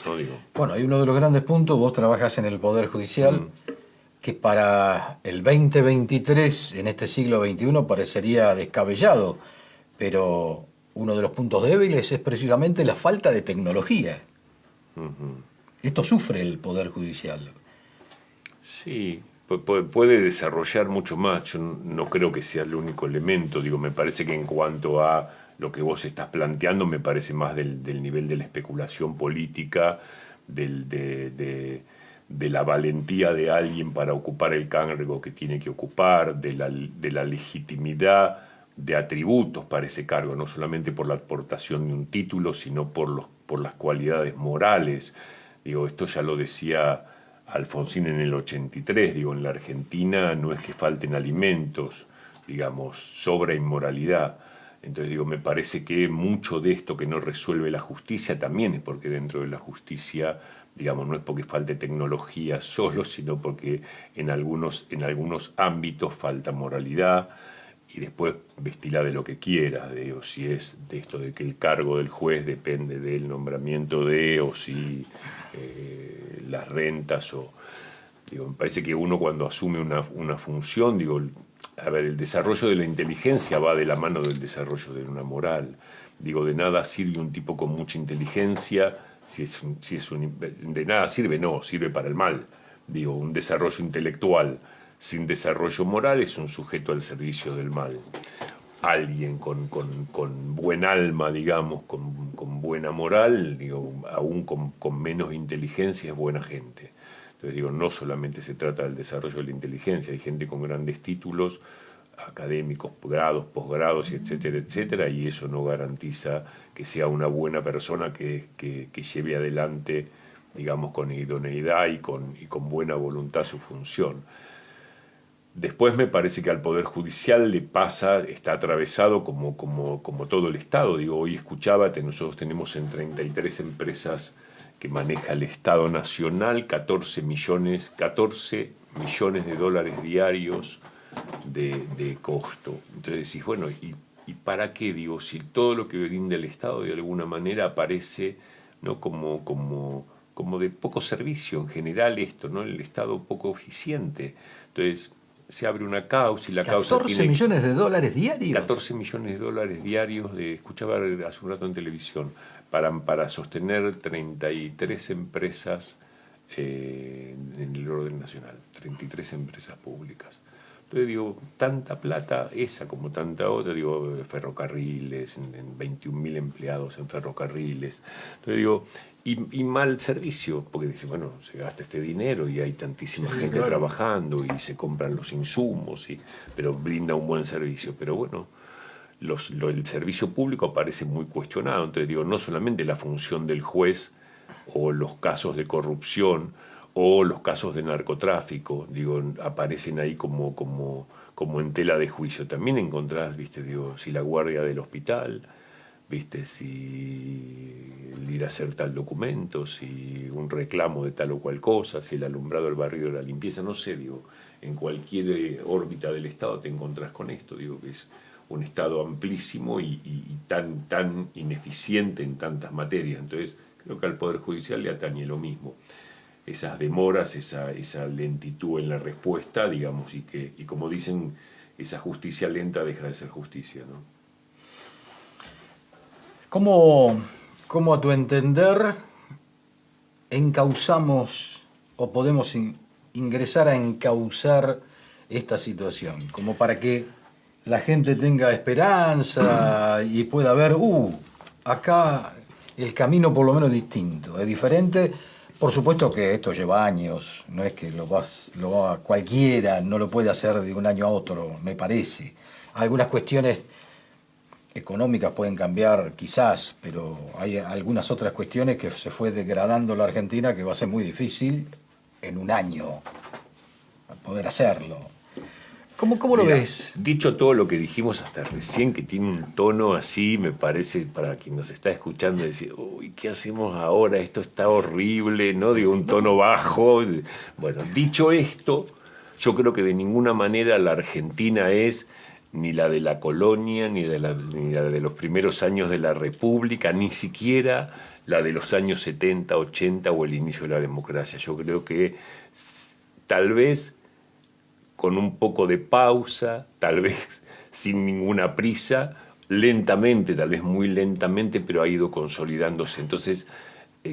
¿no? Digo. Bueno, hay uno de los grandes puntos, vos trabajas en el Poder Judicial, que para el 2023, en este siglo XXI, parecería descabellado, pero uno de los puntos débiles es precisamente la falta de tecnología. Esto sufre el Poder Judicial. Sí, puede desarrollar mucho más. Yo no creo que sea el único elemento. Digo, me parece que en cuanto a lo que vos estás planteando, me parece más del nivel de la especulación política, de la valentía de alguien para ocupar el cargo que tiene que ocupar, de la legitimidad de atributos para ese cargo, no solamente por la aportación de un título, sino por las cualidades morales. Digo, esto ya lo decía Alfonsín en el 83, digo, en la Argentina no es que falten alimentos, digamos, sobra inmoralidad. Entonces, digo, me parece que mucho de esto que no resuelve la justicia también es porque dentro de la justicia, digamos, no es porque falte tecnología solo, sino porque en algunos ámbitos falta moralidad. Y después vestila de lo que quieras, o si es de esto de que el cargo del juez depende del nombramiento o si las rentas, digo, me parece que uno cuando asume una función, digo, a ver, el desarrollo de la inteligencia va de la mano del desarrollo de una moral. Digo, de nada sirve un tipo con mucha inteligencia, de nada sirve para el mal. Digo, un desarrollo intelectual sin desarrollo moral es un sujeto al servicio del mal. Alguien con buen alma, digamos, con buena moral, digo, aún con menos inteligencia es buena gente. Entonces digo, no solamente se trata del desarrollo de la inteligencia, hay gente con grandes títulos académicos, grados, posgrados, etcétera, etcétera, y eso no garantiza que sea una buena persona que lleve adelante, digamos, con idoneidad y con buena voluntad su función. Después me parece que al Poder Judicial está atravesado como todo el Estado. Digo, hoy escuchaba, nosotros tenemos en 33 empresas que maneja el Estado Nacional 14 millones de dólares diarios de costo. Entonces decís, bueno, ¿y para qué? Digo, si todo lo que brinda el Estado de alguna manera aparece, ¿no?, como de poco servicio en general esto, ¿no? El Estado poco eficiente. Entonces se abre una causa y la causa tiene... 14 millones de dólares diarios. 14 millones de dólares diarios, escuchaba hace un rato en televisión, para sostener 33 empresas en el orden nacional, 33 empresas públicas. Entonces digo, tanta plata, esa como tanta otra, digo, ferrocarriles, en 21.000 empleados en ferrocarriles. Entonces digo, y mal servicio, porque dice, bueno, se gasta este dinero y hay tantísima gente trabajando y se compran los insumos, pero brinda un buen servicio. Pero bueno, el servicio público parece muy cuestionado. Entonces digo, no solamente la función del juez o los casos de corrupción, o los casos de narcotráfico, digo, aparecen ahí como en tela de juicio. También encontrás, viste, digo, si la guardia del hospital, viste, si el ir a hacer tal documento, si un reclamo de tal o cual cosa, si el alumbrado del barrio de la limpieza, no sé, digo, en cualquier órbita del Estado te encontrás con esto, digo, que es un Estado amplísimo y tan ineficiente en tantas materias. Entonces, creo que al Poder Judicial le atañe lo mismo. Esas demoras, esa lentitud en la respuesta, digamos, y como dicen, esa justicia lenta deja de ser justicia, ¿no? ¿Cómo a tu entender encauzamos o podemos ingresar a encauzar esta situación? Como para que la gente tenga esperanza y pueda ver, acá el camino por lo menos es diferente. Por supuesto que esto lleva años, no es que cualquiera no lo puede hacer de un año a otro, me parece. Algunas cuestiones económicas pueden cambiar quizás, pero hay algunas otras cuestiones que se fue degradando la Argentina que va a ser muy difícil en un año poder hacerlo. ¿Cómo lo ves? Dicho todo lo que dijimos hasta recién, que tiene un tono así, me parece, para quien nos está escuchando, decir, uy, ¿qué hacemos ahora? Esto está horrible, ¿no? Digo, un tono bajo. Bueno, dicho esto, yo creo que de ninguna manera la Argentina es ni la de la colonia, ni la de los primeros años de la República, ni siquiera la de los años 70, 80 o el inicio de la democracia. Yo creo que tal vez con un poco de pausa, tal vez sin ninguna prisa, lentamente, tal vez muy lentamente, pero ha ido consolidándose. Entonces,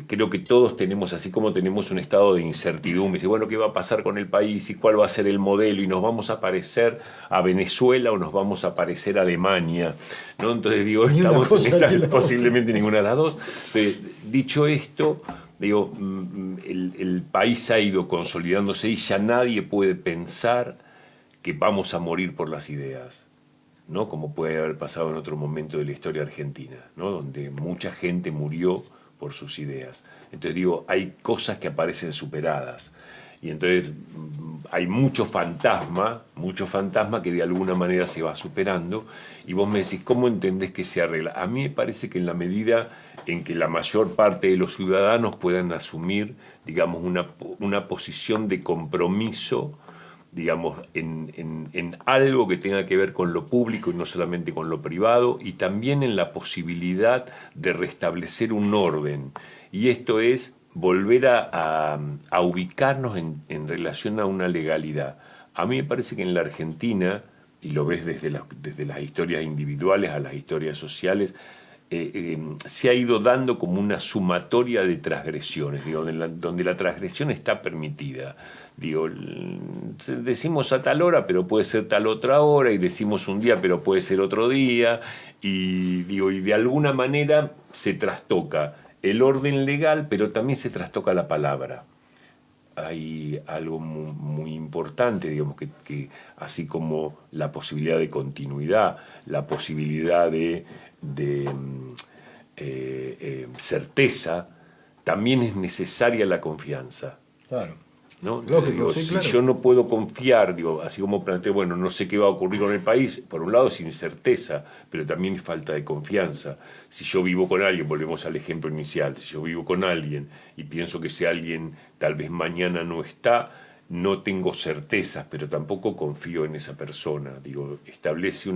creo que todos tenemos, así como tenemos un estado de incertidumbre, y bueno, ¿qué va a pasar con el país? ¿Y cuál va a ser el modelo? ¿Y nos vamos a parecer a Venezuela o nos vamos a parecer a Alemania? ¿No? Entonces, digo, estamos en posiblemente ninguna de las dos. Dicho esto, digo, el país ha ido consolidándose y ya nadie puede pensar que vamos a morir por las ideas, ¿no? Como puede haber pasado en otro momento de la historia argentina, ¿no? Donde mucha gente murió por sus ideas. Entonces digo, hay cosas que aparecen superadas. Y entonces hay mucho fantasma que de alguna manera se va superando. Y vos me decís, ¿cómo entendés que se arregla? A mí me parece que en la medida en que la mayor parte de los ciudadanos puedan asumir, digamos, una posición de compromiso, digamos, en algo que tenga que ver con lo público y no solamente con lo privado, y también en la posibilidad de restablecer un orden. Y esto es volver a ubicarnos en relación a una legalidad. A mí me parece que en la Argentina, y lo ves desde las historias individuales a las historias sociales, se ha ido dando como una sumatoria de transgresiones, digo, donde la transgresión está permitida. Digo, decimos a tal hora, pero puede ser tal otra hora, y decimos un día, pero puede ser otro día, y de alguna manera se trastoca el orden legal, pero también se trastoca la palabra. Hay algo muy importante, digamos, que así como la posibilidad de continuidad, la posibilidad de certeza, también es necesaria la confianza. Claro. ¿No? Lógico, Digo, sí, si claro. yo no puedo confiar, digo, así como planteé, bueno, no sé qué va a ocurrir con el país, por un lado es incerteza, pero también es falta de confianza. Si yo vivo con alguien, volvemos al ejemplo inicial, si yo vivo con alguien y pienso que ese alguien tal vez mañana no está, no tengo certezas, pero tampoco confío en esa persona. Digo, establece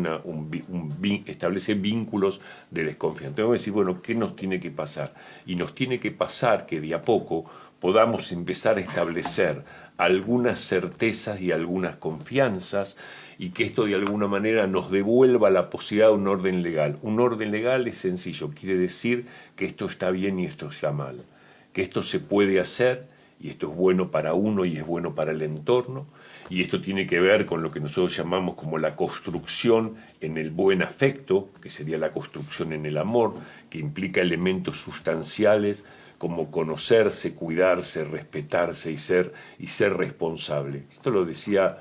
vínculos de desconfianza. Entonces vamos a decir, bueno, ¿qué nos tiene que pasar? Y nos tiene que pasar que de a poco podamos empezar a establecer algunas certezas y algunas confianzas, y que esto de alguna manera nos devuelva la posibilidad de un orden legal. Un orden legal es sencillo, quiere decir que esto está bien y esto está mal, que esto se puede hacer y esto es bueno para uno y es bueno para el entorno, y esto tiene que ver con lo que nosotros llamamos como la construcción en el buen afecto, que sería la construcción en el amor, que implica elementos sustanciales como conocerse, cuidarse, respetarse y ser responsable. Esto lo decía,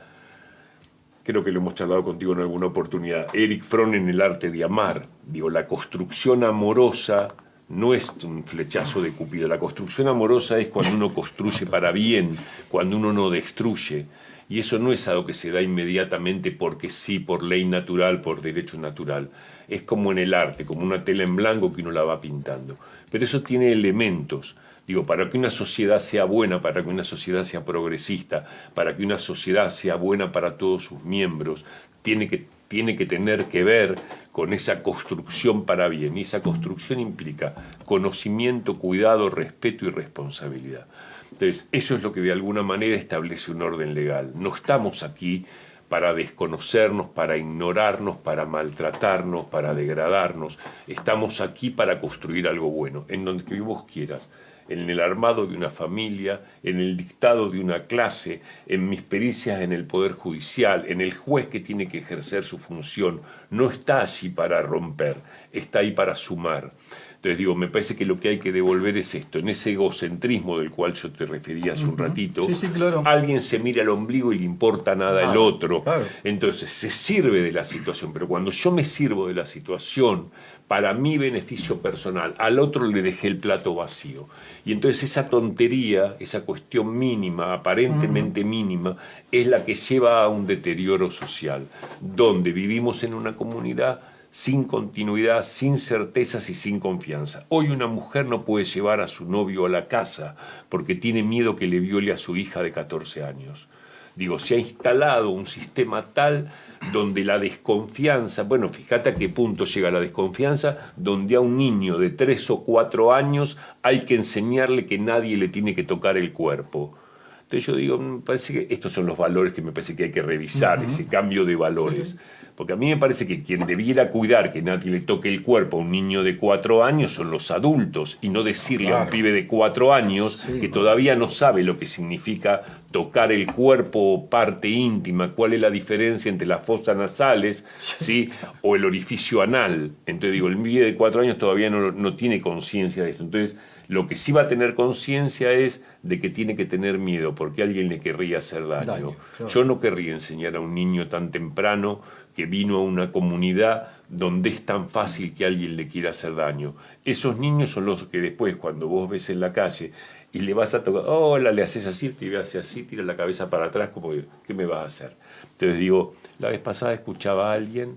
creo que lo hemos charlado contigo en alguna oportunidad, Erich Fromm en El arte de amar. Digo, la construcción amorosa no es un flechazo de Cupido. La construcción amorosa es cuando uno construye para bien, cuando uno no destruye. Y eso no es algo que se da inmediatamente porque sí, por ley natural, por derecho natural. Es como en el arte, como una tela en blanco que uno la va pintando. Pero eso tiene elementos. Digo, para que una sociedad sea buena, para que una sociedad sea progresista, para que una sociedad sea buena para todos sus miembros, tiene que tener que ver con esa construcción para bien. Y esa construcción implica conocimiento, cuidado, respeto y responsabilidad. Entonces, eso es lo que de alguna manera establece un orden legal. No estamos aquí para desconocernos, para ignorarnos, para maltratarnos, para degradarnos. Estamos aquí para construir algo bueno, en donde que vos quieras. En el armado de una familia, en el dictado de una clase, en mis pericias en el Poder Judicial, en el juez que tiene que ejercer su función. No está allí para romper, está ahí para sumar. Entonces digo, me parece que lo que hay que devolver es esto, en ese egocentrismo del cual yo te refería hace un ratito, sí, claro. Alguien se mira al ombligo y le importa nada el otro, claro. Entonces se sirve de la situación, pero cuando yo me sirvo de la situación para mi beneficio personal, al otro le dejé el plato vacío. Y entonces esa tontería, esa cuestión mínima, aparentemente mínima, es la que lleva a un deterioro social, donde vivimos en una comunidad sin continuidad, sin certezas y sin confianza. Hoy una mujer no puede llevar a su novio a la casa porque tiene miedo que le viole a su hija de 14 años. Digo, se ha instalado un sistema tal donde la desconfianza, bueno, fíjate a qué punto llega la desconfianza, donde a un niño de 3 o 4 años hay que enseñarle que nadie le tiene que tocar el cuerpo. Entonces yo digo, me parece que estos son los valores que me parece que hay que revisar, ese cambio de valores. Porque a mí me parece que quien debiera cuidar que nadie le toque el cuerpo a un niño de 4 años son los adultos, y no decirle a un pibe de 4 años que todavía no sabe lo que significa tocar el cuerpo o parte íntima, cuál es la diferencia entre las fosas nasales, ¿sí? O el orificio anal. Entonces digo, el pibe de 4 años todavía no tiene conciencia de esto. Entonces, lo que sí va a tener conciencia es de que tiene que tener miedo, porque alguien le querría hacer daño. Claro. Yo no querría enseñar a un niño tan temprano que vino a una comunidad donde es tan fácil que alguien le quiera hacer daño. Esos niños son los que después, cuando vos ves en la calle y le vas a tocar, hola, le haces así, te hace así, tira la cabeza para atrás, como, ¿qué me vas a hacer? Entonces digo, la vez pasada escuchaba a alguien,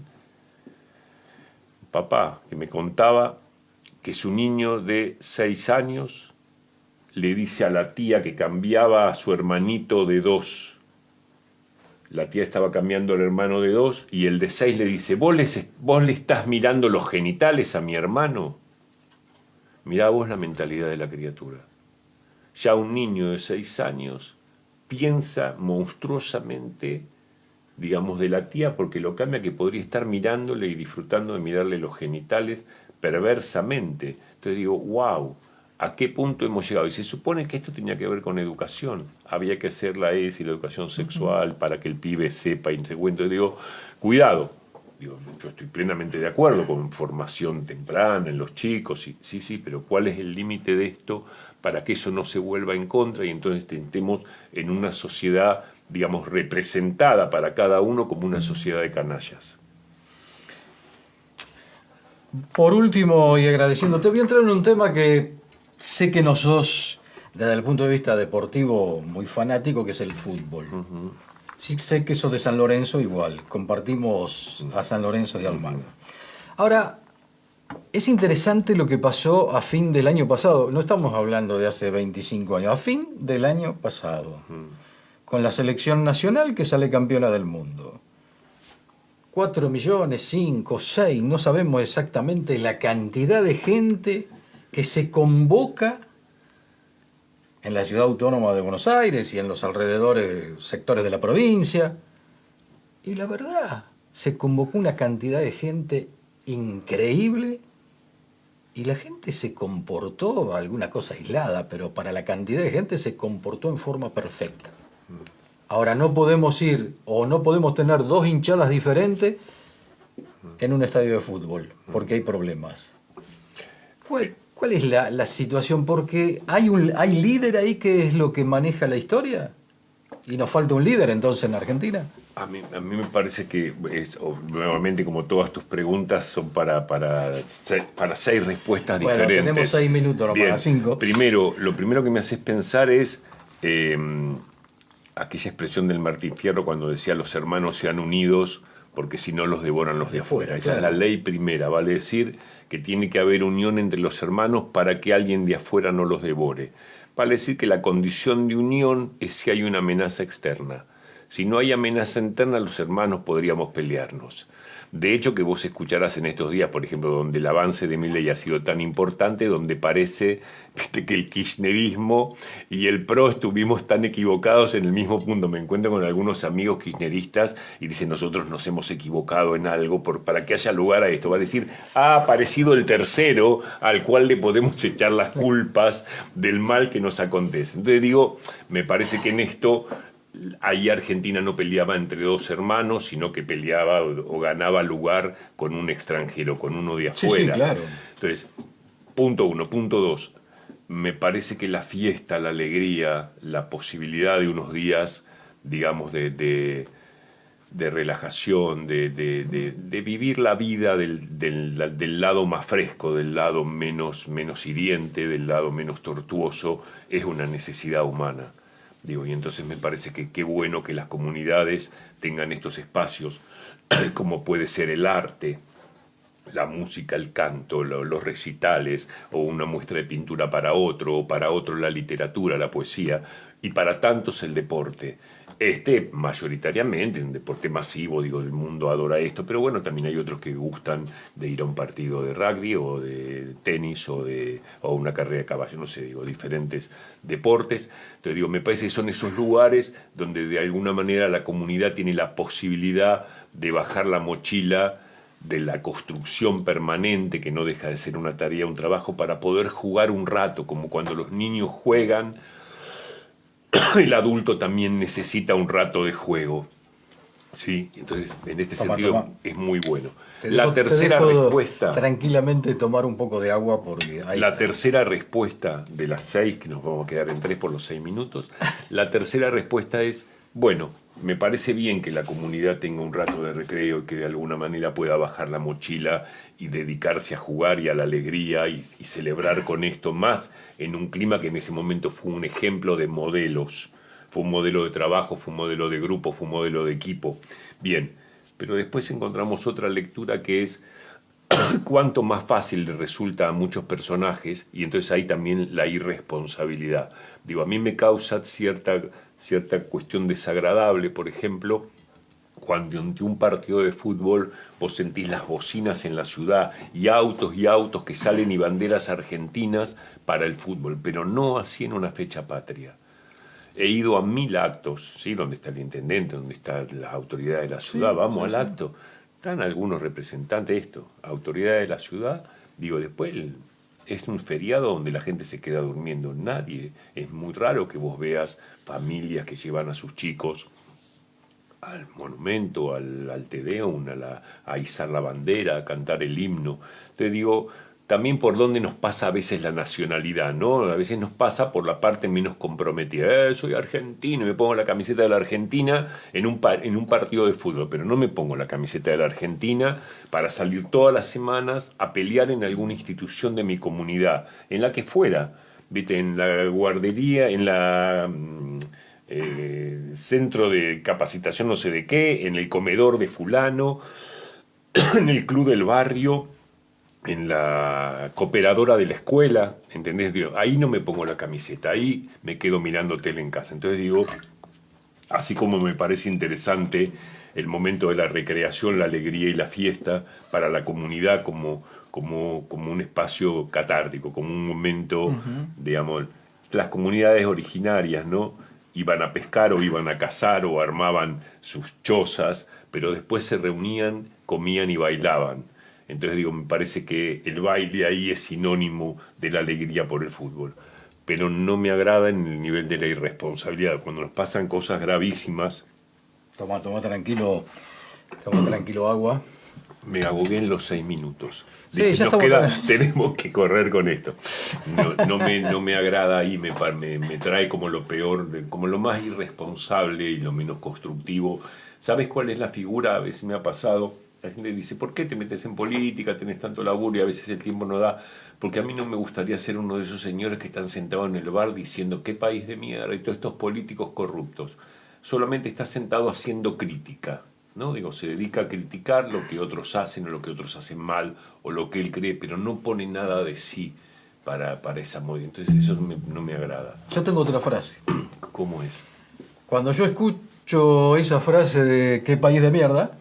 un papá, que me contaba que su niño de 6 años le dice a la tía que cambiaba a su hermanito de 2. La tía estaba cambiando al hermano de 2 y el de 6 le dice, ¿Vos le estás mirando los genitales a mi hermano? Mirá vos la mentalidad de la criatura. Ya un niño de 6 años piensa monstruosamente, digamos, de la tía, porque lo cambia, que podría estar mirándole y disfrutando de mirarle los genitales perversamente. Entonces digo, wow, ¿a qué punto hemos llegado? Y se supone que esto tenía que ver con educación. Había que hacer la ESI, la educación sexual, para que el pibe sepa y se cuente. Digo, cuidado. Digo, yo estoy plenamente de acuerdo con formación temprana en los chicos, sí, pero ¿cuál es el límite de esto para que eso no se vuelva en contra y entonces estemos en una sociedad, digamos, representada para cada uno como una sociedad de canallas? Por último, y agradeciéndote, voy a entrar en un tema que sé que no sos, desde el punto de vista deportivo, muy fanático, que es el fútbol. Sí sé que sos de San Lorenzo igual, compartimos a San Lorenzo de Almagro. Ahora, es interesante lo que pasó a fin del año pasado, no estamos hablando de hace 25 años, a fin del año pasado, con la selección nacional que sale campeona del mundo. 4 millones, 5, 6, no sabemos exactamente la cantidad de gente que se convoca en la ciudad autónoma de Buenos Aires y en los alrededores sectores de la provincia. Y la verdad, se convocó una cantidad de gente increíble y la gente se comportó, alguna cosa aislada, pero para la cantidad de gente se comportó en forma perfecta. Ahora no podemos ir o no podemos tener 2 hinchadas diferentes en un estadio de fútbol, porque hay problemas. ¿Cuál es la situación? Porque hay líder ahí que es lo que maneja la historia. ¿Y nos falta un líder entonces en Argentina? A mí me parece que, nuevamente, como todas tus preguntas, son para 6 respuestas Bueno, diferentes. tenemos 6 minutos, no Bien. para 5. Lo primero que me haces pensar es aquella expresión del Martín Fierro cuando decía los hermanos sean unidos porque si no los devoran los de afuera. Esa es la ley primera, vale decir que tiene que haber unión entre los hermanos para que alguien de afuera no los devore. Vale decir que la condición de unión es si hay una amenaza externa. Si no hay amenaza interna, los hermanos podríamos pelearnos. De hecho, que vos escucharás en estos días, por ejemplo, donde el avance de Milei ha sido tan importante, donde parece que el kirchnerismo y el PRO estuvimos tan equivocados en el mismo punto. Me encuentro con algunos amigos kirchneristas y dicen, nosotros nos hemos equivocado en algo para que haya lugar a esto. Va a decir, ha aparecido el tercero al cual le podemos echar las culpas del mal que nos acontece. Entonces digo, me parece que en esto... Ahí Argentina no peleaba entre dos hermanos, sino que peleaba o ganaba lugar con un extranjero, con uno de afuera. Sí, claro. Entonces, punto 1. Punto 2. Me parece que la fiesta, la alegría, la posibilidad de unos días, digamos, de relajación, de vivir la vida del lado más fresco, del lado menos hiriente, del lado menos tortuoso, es una necesidad humana. Digo, y entonces me parece que qué bueno que las comunidades tengan estos espacios, como puede ser el arte, la música, el canto, los recitales, o una muestra de pintura para otro, o para otro la literatura, la poesía, y para tantos el deporte. Mayoritariamente, un deporte masivo, digo, el mundo adora esto, pero bueno, también hay otros que gustan de ir a un partido de rugby, o de tenis, o una carrera de caballo, no sé, digo, diferentes deportes. Entonces digo, me parece que son esos lugares donde de alguna manera la comunidad tiene la posibilidad de bajar la mochila de la construcción permanente, que no deja de ser una tarea, un trabajo, para poder jugar un rato, como cuando los niños juegan, el adulto también necesita un rato de juego. Sí, entonces en este sentido es muy bueno. La tercera respuesta... Tranquilamente tomar un poco de agua porque... La tercera respuesta de las 6, que nos vamos a quedar en 3 por los 6 minutos, la tercera respuesta es, bueno, me parece bien que la comunidad tenga un rato de recreo y que de alguna manera pueda bajar la mochila y dedicarse a jugar y a la alegría y celebrar con esto más en un clima que en ese momento fue un ejemplo de modelos. Fue un modelo de trabajo, fue un modelo de grupo, fue un modelo de equipo. Bien, pero después encontramos otra lectura que es cuánto más fácil le resulta a muchos personajes, y entonces hay también la irresponsabilidad. Digo, a mí me causa cierta cuestión desagradable, por ejemplo, cuando ante un partido de fútbol vos sentís las bocinas en la ciudad y autos que salen y banderas argentinas para el fútbol, pero no así en una fecha patria. He ido a 1000 actos, ¿sí? Donde está el intendente, donde están las autoridades de la ciudad, sí, vamos al acto. Están algunos representantes, autoridades de la ciudad, digo, después es un feriado donde la gente se queda durmiendo, nadie. Es muy raro que vos veas familias que llevan a sus chicos al monumento, al Te Deum, a izar la bandera, a cantar el himno. Te digo, también por dónde nos pasa a veces la nacionalidad, ¿no? A veces nos pasa por la parte menos comprometida. Soy argentino y me pongo la camiseta de la Argentina en un partido de fútbol, pero no me pongo la camiseta de la Argentina para salir todas las semanas a pelear en alguna institución de mi comunidad, en la que fuera, ¿viste? En la guardería, en la centro de capacitación no sé de qué, en el comedor de fulano, en el club del barrio, en la cooperadora de la escuela, ¿entendés? Digo, ahí no me pongo la camiseta, ahí me quedo mirando tele en casa. Entonces digo, así como me parece interesante el momento de la recreación, la alegría y la fiesta para la comunidad como un espacio catártico, como un momento, digamos, las comunidades originarias, ¿no? Iban a pescar o iban a cazar o armaban sus chozas, pero después se reunían, comían y bailaban. Entonces digo, me parece que el baile ahí es sinónimo de la alegría por el fútbol. Pero no me agrada en el nivel de la irresponsabilidad. Cuando nos pasan cosas gravísimas... Toma tranquilo agua. Me ahogué en los 6 minutos. Sí, Dije, ya tenemos que correr con esto. No me agrada y me trae como lo peor, como lo más irresponsable y lo menos constructivo ¿Sabes cuál es la figura? A veces me ha pasado, la gente dice, ¿por qué te metes en política? Tenés tanto laburo y a veces el tiempo no da. Porque a mí no me gustaría ser uno de esos señores que están sentados en el bar diciendo qué país de mierda y todos estos políticos corruptos. Solamente está sentado haciendo crítica, ¿no? Digo, se dedica a criticar lo que otros hacen o lo que otros hacen mal o lo que él cree, pero no pone nada de sí para esa movida. Entonces eso no me agrada. Yo tengo otra frase. ¿Cómo es? Cuando yo escucho esa frase de qué país de mierda,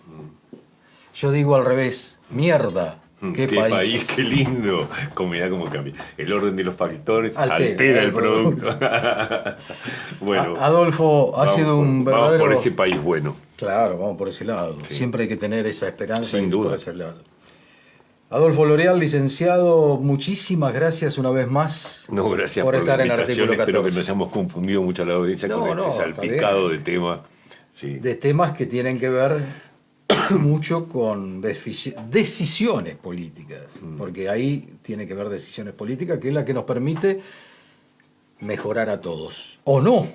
yo digo al revés, mierda. ¿Qué país? ¡Qué lindo! Mirá cómo cambia. El orden de los factores altera el producto. Bueno, Adolfo, ha sido un verdadero... Vamos por ese país bueno. Claro, vamos por ese lado. Sí. Siempre hay que tener esa esperanza. Sin duda. Por ese lado. Adolfo L'Oreal, licenciado, muchísimas gracias una vez más. No, gracias por estar la en Artículo 14. Espero que no hayamos confundido mucho a la audiencia con este salpicado de temas. Sí. De temas que tienen que ver mucho con decisiones políticas, porque ahí tiene que ver decisiones políticas, que es la que nos permite mejorar a todos, o no,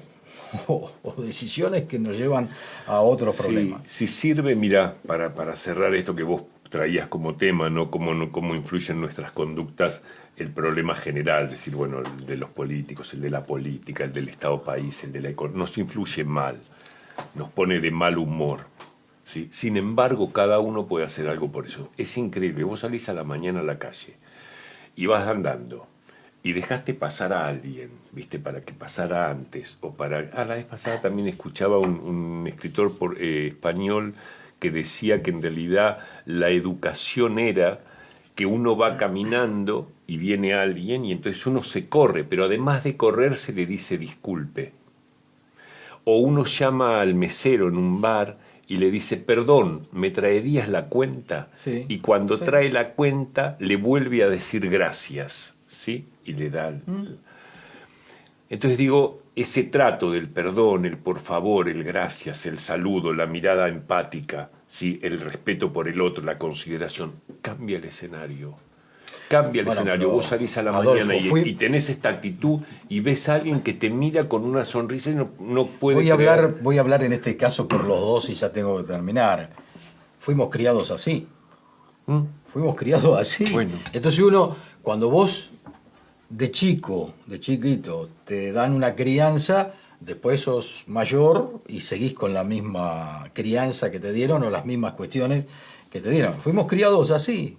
o decisiones que nos llevan a otros problemas. Si sirve, mira, para cerrar esto que vos traías como tema, ¿no? Cómo influyen nuestras conductas el problema general, es decir, bueno, el de los políticos, el de la política, el del Estado país, el de la economía, nos influye mal, nos pone de mal humor. ¿Sí? Sin embargo, cada uno puede hacer algo por eso. Es increíble. Vos salís a la mañana a la calle y vas andando y dejaste pasar a alguien, ¿viste? Para que pasara antes. La vez pasada también escuchaba un escritor español que decía que en realidad la educación era que uno va caminando y viene alguien y entonces uno se corre, pero además de correr se le dice disculpe. O uno llama al mesero en un bar y le dice, perdón, ¿me traerías la cuenta? Sí, y cuando trae la cuenta, le vuelve a decir gracias, ¿sí? Y le da... Entonces digo, ese trato del perdón, el por favor, el gracias, el saludo, la mirada empática, ¿sí? El respeto por el otro, la consideración, cambia el escenario. Cambia el escenario. Vos salís a la mañana y tenés esta actitud y ves a alguien que te mira con una sonrisa y no puede Voy a hablar en este caso por los dos y ya tengo que terminar. Fuimos criados así. Fuimos criados así. Bueno. Entonces uno, cuando vos de chiquito, te dan una crianza, después sos mayor y seguís con la misma crianza que te dieron o las mismas cuestiones que te dieron. Fuimos criados así.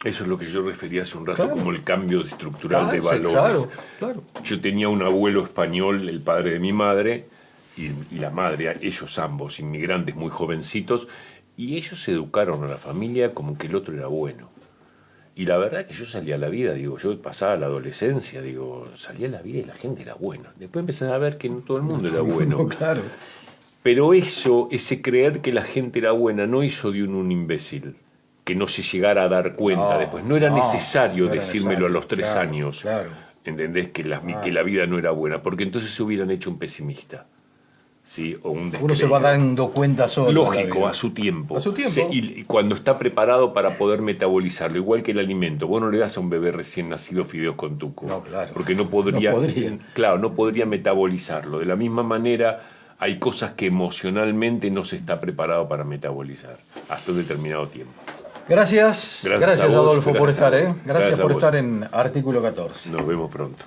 Eso es lo que yo refería hace un rato, como el cambio estructural de valores. Claro. Yo tenía un abuelo español, el padre de mi madre, y la madre, ellos ambos, inmigrantes muy jovencitos, y ellos se educaron a la familia como que el otro era bueno. Y la verdad que yo salía a la vida, yo pasaba la adolescencia, salía a la vida y la gente era buena. Después empecé a ver que no todo el mundo era bueno. Claro. Pero ese creer que la gente era buena no hizo de un imbécil. Que no se llegara a dar cuenta después. No era necesario decírmelo a los 3 años. Claro. ¿Entendés? Que la vida no era buena. Porque entonces se hubieran hecho un pesimista. ¿Sí? O un descreído. Uno se va dando cuenta solo. Lógico, a su tiempo. A su tiempo. Sí, y cuando está preparado para poder metabolizarlo. Igual que el alimento. Vos no le das a un bebé recién nacido fideos con tuco. No, claro. Porque no podría. Claro, no podría metabolizarlo. De la misma manera, hay cosas que emocionalmente no se está preparado para metabolizar. Hasta un determinado tiempo. Gracias a vos, Adolfo por estar, gracias por a vos. estar en Artículo 14. Nos vemos pronto.